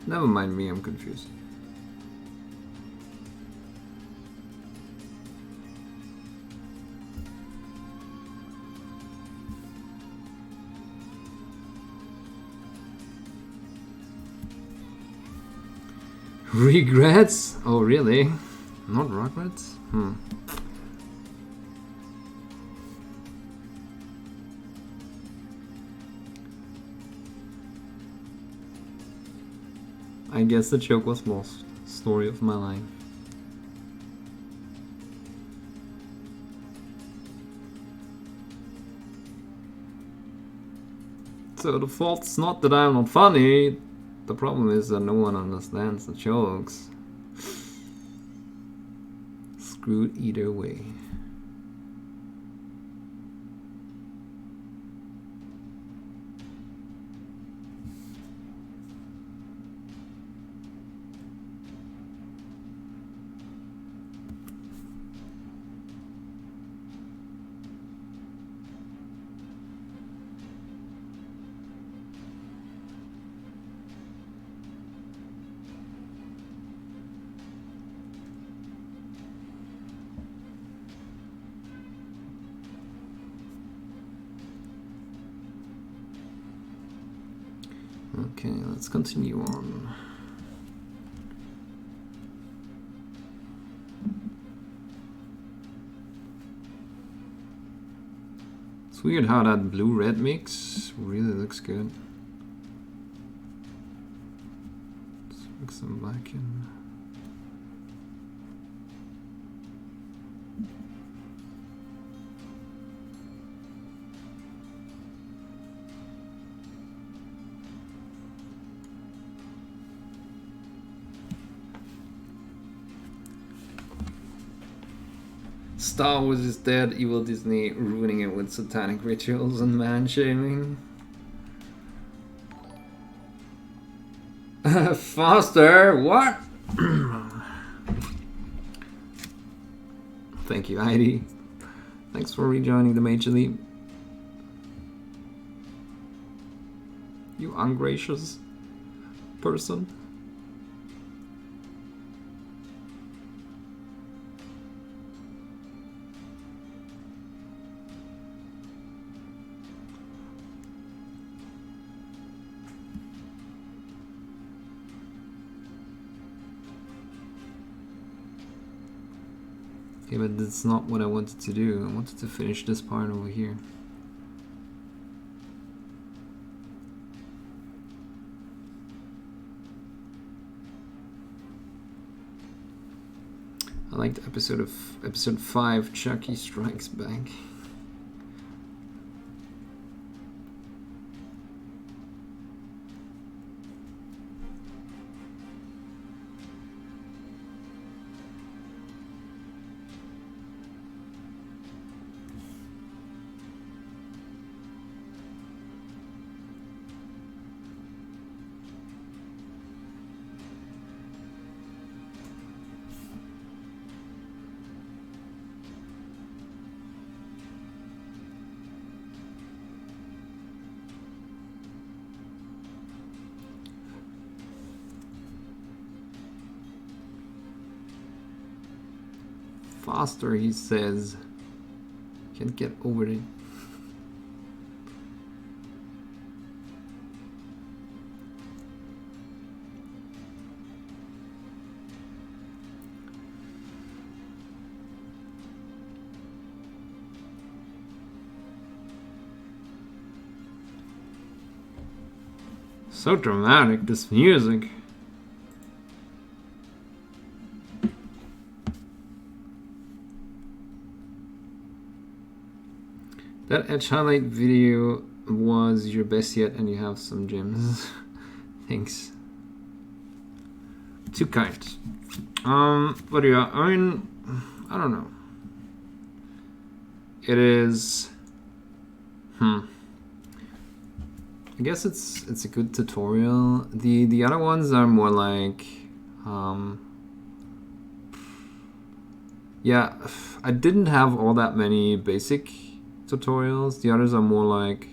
Never mind me, I'm confused. Regrets? Oh, really? Not Rugrats? I guess the joke was lost. Story of my life. So the fault's not that I'm not funny. The problem is that no one understands the jokes. Screwed either way. Okay, let's continue on. It's weird how that blue-red mix really looks good. Let's mix them back in. Star Wars is dead, evil Disney ruining it with satanic rituals and man-shaming. Faster, what? Thank you, Heidi. Thanks for rejoining the Major League. You ungracious person. Okay, but that's not what I wanted to do. I wanted to finish this part over here. I liked episode 5, Chucky Strikes Back. Faster, he says. Can't get over it. So dramatic, this music. That Edge highlight video was your best yet, and you have some gems. Thanks. Too kind. But yeah, I mean, I don't know. It is. I guess it's a good tutorial. The other ones are more like, yeah, I didn't have all that many basic tutorials. The others are more like,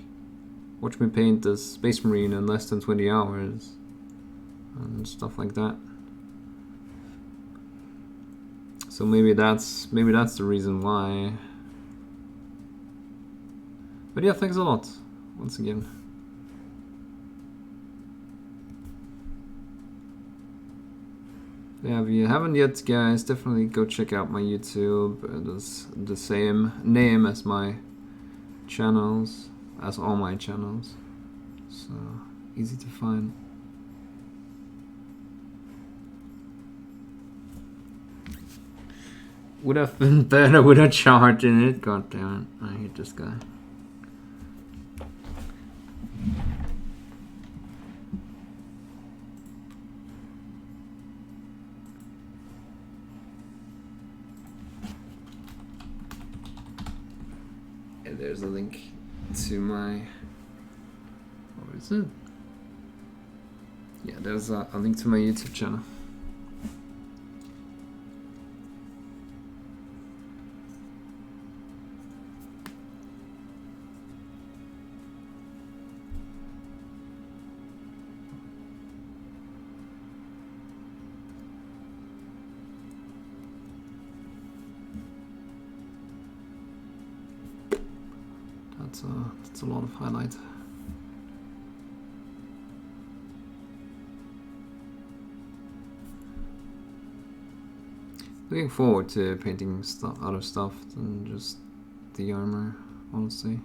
watch me paint this Space Marine in less than 20 hours and stuff like that. So maybe that's the reason why. But yeah, thanks a lot once again. Yeah, if you haven't yet, guys, definitely go check out my YouTube. It's the same name as my channels, as all my channels, so easy to find. Would have been better with a chart in it. God damn it, I hate this guy. And there's a link to my, what is it? Yeah, there's a link to my YouTube channel. That's a lot of highlight. Looking forward to painting other stuff than just the armor, honestly.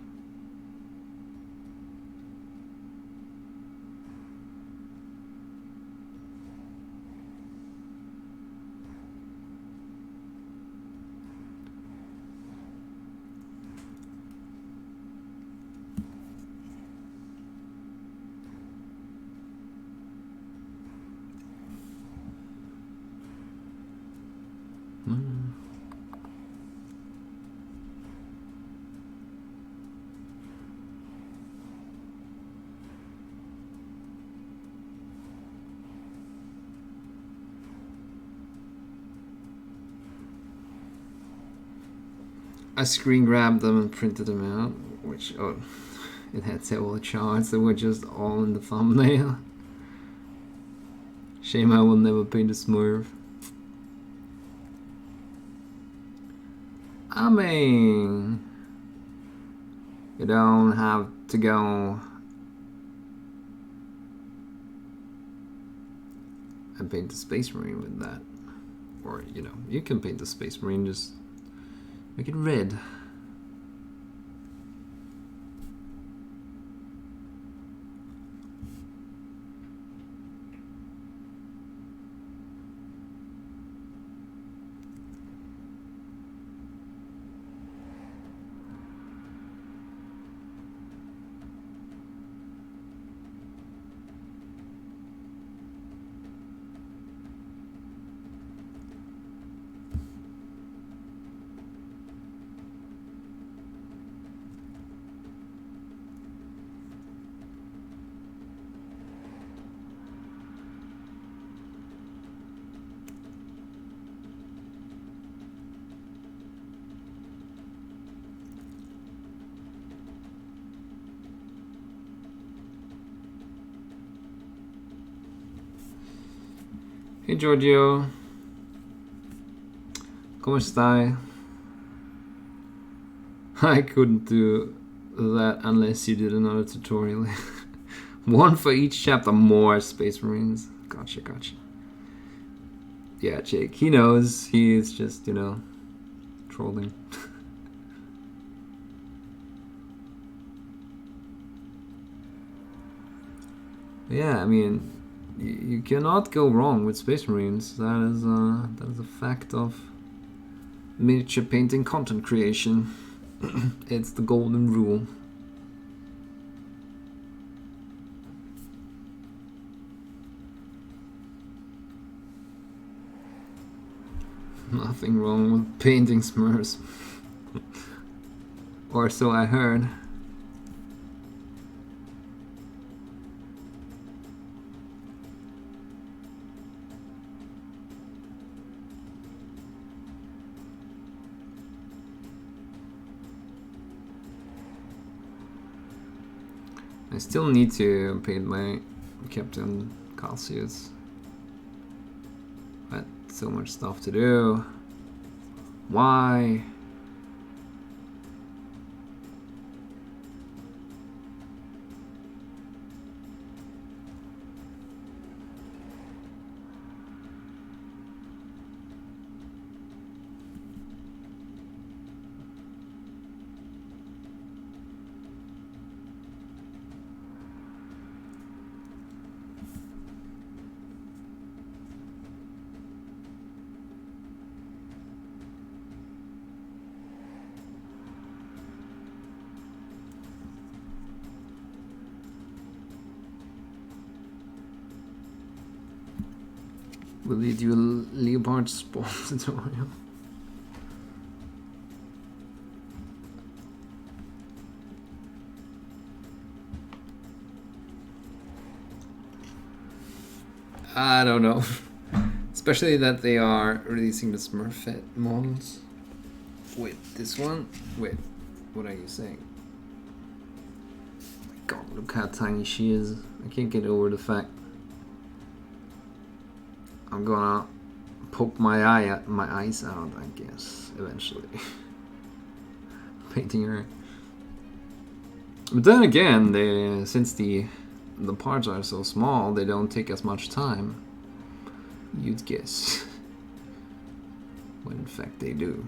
I screen grabbed them and printed them out, which, oh, it had several charts that were just all in the thumbnail. Shame I will never paint a Smurf. I mean, you don't have to go and paint the Space Marine with that. Or, you know, you can paint the Space Marine, just Make it red. Hey Giorgio, ¿cómo stai? I couldn't do that unless you did another tutorial. One for each chapter, more Space Marines. Gotcha, gotcha. Yeah, Jake, he knows. He is just, you know, trolling. Yeah, I mean, you cannot go wrong with Space Marines. That is a fact of miniature painting content creation. It's the golden rule. Nothing wrong with painting Smurfs. Or so I heard. I still need to paint my Captain Cassius. But so much stuff to do. Why? Will you do a Leopard spawn tutorial? I don't know. Especially that they are releasing the Smurfette models. Wait, this one? Wait, what are you saying? God, look how tiny she is. I can't get over the fact I'm gonna poke my eyes out, I guess, eventually. Painting her. But then again, since the parts are so small, they don't take as much time. You'd guess. When in fact they do.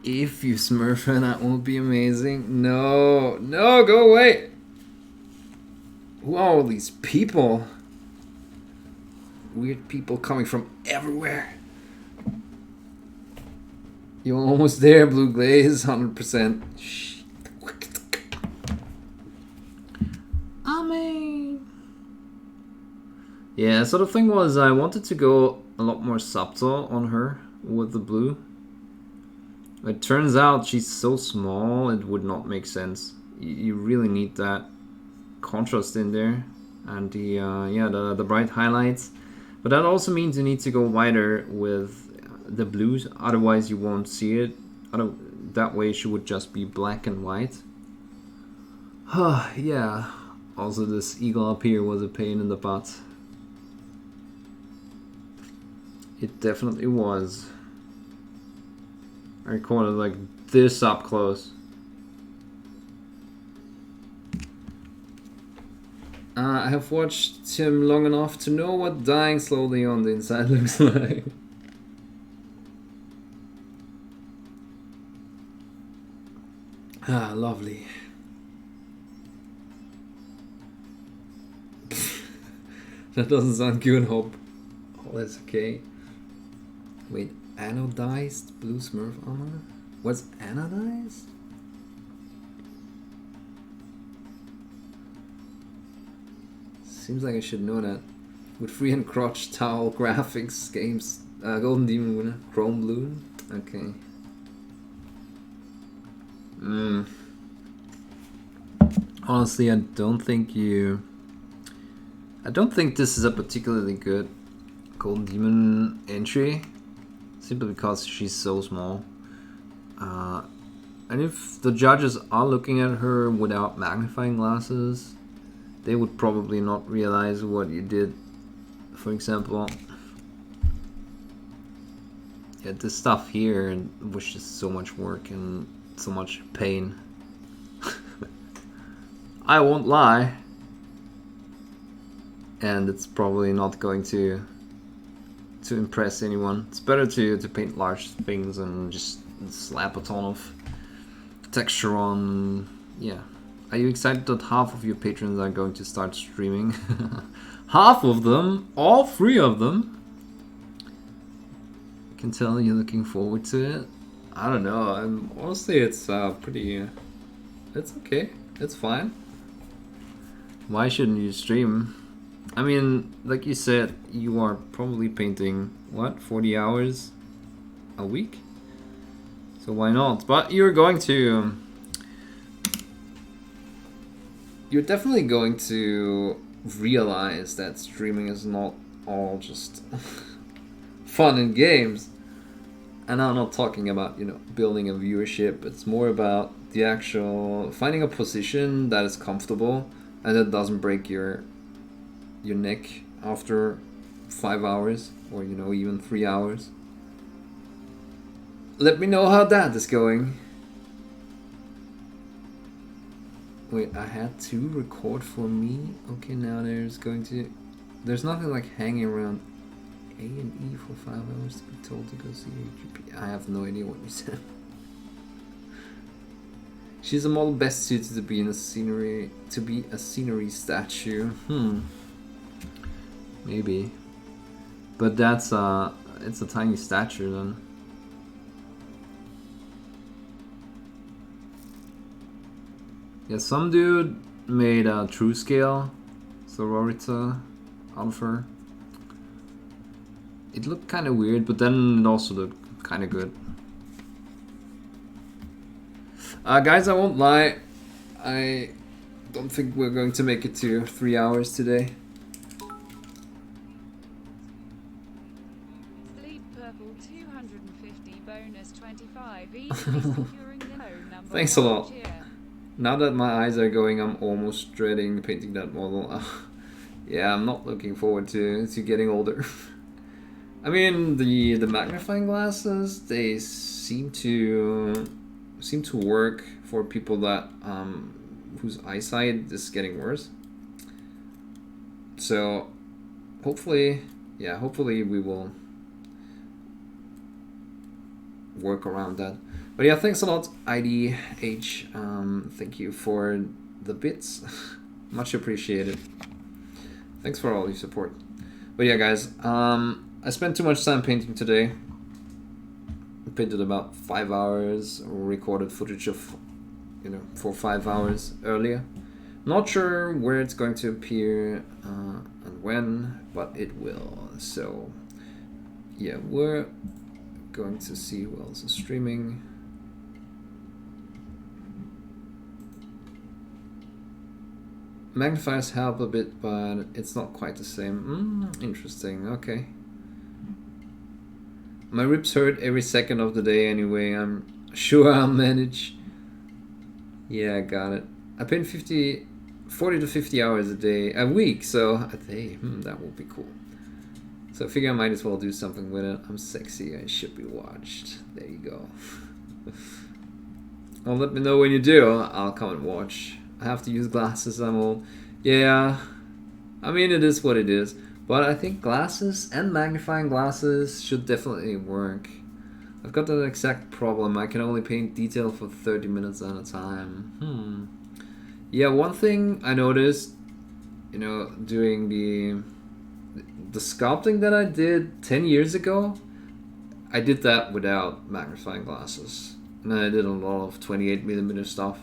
If you smurf her, that won't be amazing. No, no, go away. Who are all these people? Weird people coming from everywhere. You're almost there, Blue Glaze, 100%. Amen. Yeah, so the thing was, I wanted to go a lot more subtle on her with the blue. It turns out she's so small, it would not make sense. You really need that contrast in there, and the bright highlights. But that also means you need to go wider with the blues, otherwise you won't see it. That way she would just be black and white. Yeah. Also, this eagle up here was a pain in the butt. It definitely was. I recorded like this up close. I have watched him long enough to know what dying slowly on the inside looks like. Ah, lovely. That doesn't sound good, Hope. Oh, that's okay. Wait, anodized blue smurf armor? What's anodized? Seems like I should know that. With free and crotch towel graphics games, Golden Demon winner, Chrome Blue. Okay. Honestly, I don't think this is a particularly good Golden Demon entry, simply because she's so small. And if the judges are looking at her without magnifying glasses, they would probably not realize what you did. For example, yeah, this stuff here was just so much work and so much pain. I won't lie. And it's probably not going to impress anyone. It's better to paint large things and just slap a ton of texture on. Yeah. Are you excited that half of your patrons are going to start streaming? Half of them? All 3 of them? I can tell you're looking forward to it. I don't know. Honestly, it's pretty... it's okay. It's fine. Why shouldn't you stream? I mean, like you said, you are probably painting, what, 40 hours a week? So why not? But you're definitely going to realize that streaming is not all just fun and games. And I'm not talking about, you know, building a viewership. It's more about the actual finding a position that is comfortable and that doesn't break your neck after 5 hours, or, you know, even 3 hours. Let me know how that is going. Wait, I had to record for me? Okay, now there's nothing like hanging around A and E for 5 hours to be told to go see your GP. I have no idea what you said. She's a model best suited to be a scenery statue. Maybe. But that's it's a tiny statue then. Yeah, some dude made a true scale sororita out of her. It looked kind of weird, but then it also looked kind of good. Guys, I won't lie. I don't think we're going to make it to 3 hours today. Sleep Purple 250 bonus 25 easily securing the number. Thanks a lot. Now that my eyes are going, I'm almost dreading painting that model. Yeah, I'm not looking forward to getting older. I mean, the magnifying glasses, they seem to work for people that whose eyesight is getting worse. So hopefully we will work around that. But yeah, thanks a lot, IDH. Thank you for the bits. Much appreciated. Thanks for all your support. But yeah, guys, I spent too much time painting today. I painted about 5 hours, recorded footage of, you know, for 5 hours earlier. Not sure where it's going to appear and when, but it will. So yeah, we're going to see who else is streaming. Magnifiers help a bit, but it's not quite the same. Interesting, okay. My ribs hurt every second of the day anyway. I'm sure I'll manage. Yeah, I got it. I paint 40 to 50 hours a week, so a day. That will be cool. So I figure I might as well do something with it. I'm sexy, I should be watched. There you go. Well, let me know when you do. I'll come and watch. I have to use glasses, I'm old. Yeah, I mean, it is what it is. But I think glasses and magnifying glasses should definitely work. I've got that exact problem. I can only paint detail for 30 minutes at a time. Yeah, one thing I noticed, you know, doing the sculpting that I did 10 years ago, I did that without magnifying glasses. And then I did a lot of 28mm stuff.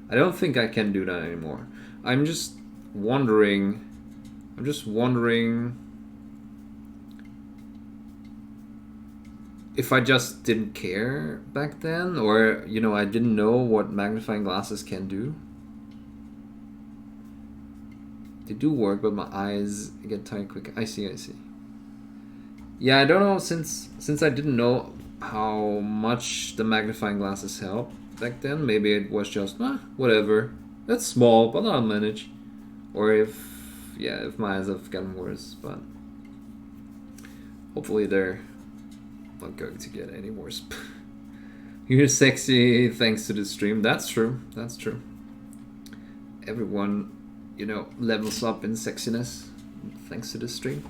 I don't think I can do that anymore. I'm just wondering if I just didn't care back then, or, you know, I didn't know what magnifying glasses can do. They do work, but my eyes get tired quick. I see. Yeah, I don't know, since I didn't know how much the magnifying glasses help back then, maybe it was just, whatever. That's small, but I'll manage. Or if my eyes have gotten worse, but hopefully they're not going to get any worse. You're sexy thanks to the stream. That's true. Everyone, you know, levels up in sexiness thanks to the stream.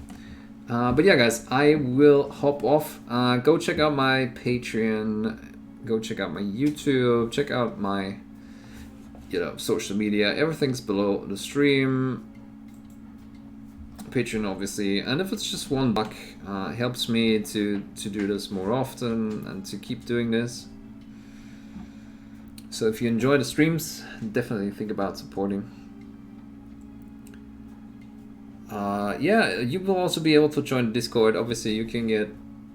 But yeah, guys, I will hop off. Go check out my Patreon. Go check out my YouTube. Check out my, you know, social media. Everything's below the stream. Patreon, obviously, and if it's just $1, helps me to do this more often and to keep doing this. So if you enjoy the streams, definitely think about supporting. Yeah, you will also be able to join Discord. Obviously, you can get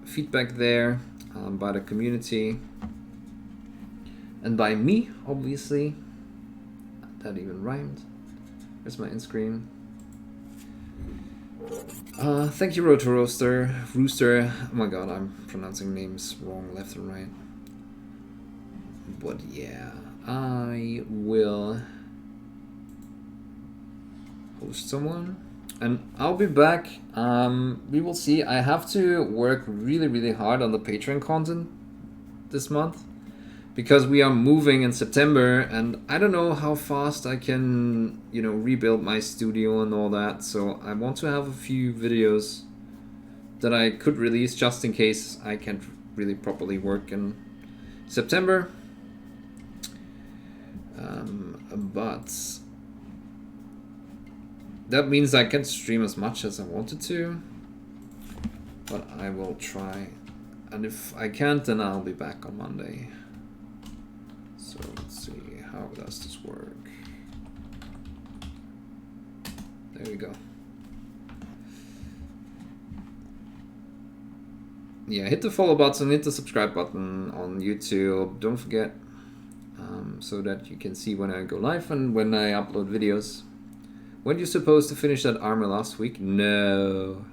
feedback there by the community and by me, obviously. That even rhymed. There's my end screen. Thank you, Rooster. Oh my god, I'm pronouncing names wrong left and right. But yeah, I will host someone and I'll be back. We will see. I have to work really hard on the Patreon content this month because we are moving in September and I don't know how fast I can, you know, rebuild my studio and all that. So I want to have a few videos that I could release just in case I can't really properly work in September. But that means I can't stream as much as I wanted to, but I will try. And if I can't, then I'll be back on Monday. So let's see, how does this work? There we go. Yeah, hit the follow button, hit the subscribe button on YouTube. Don't forget, so that you can see when I go live and when I upload videos. When you supposed to finish that armor last week? No.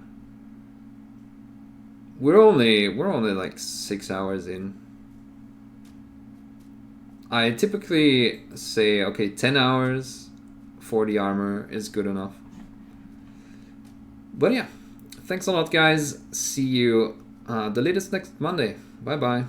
We're only like 6 hours in. I typically say, okay, 10 hours for the armor is good enough. But yeah, thanks a lot, guys. See you the latest next Monday. Bye bye.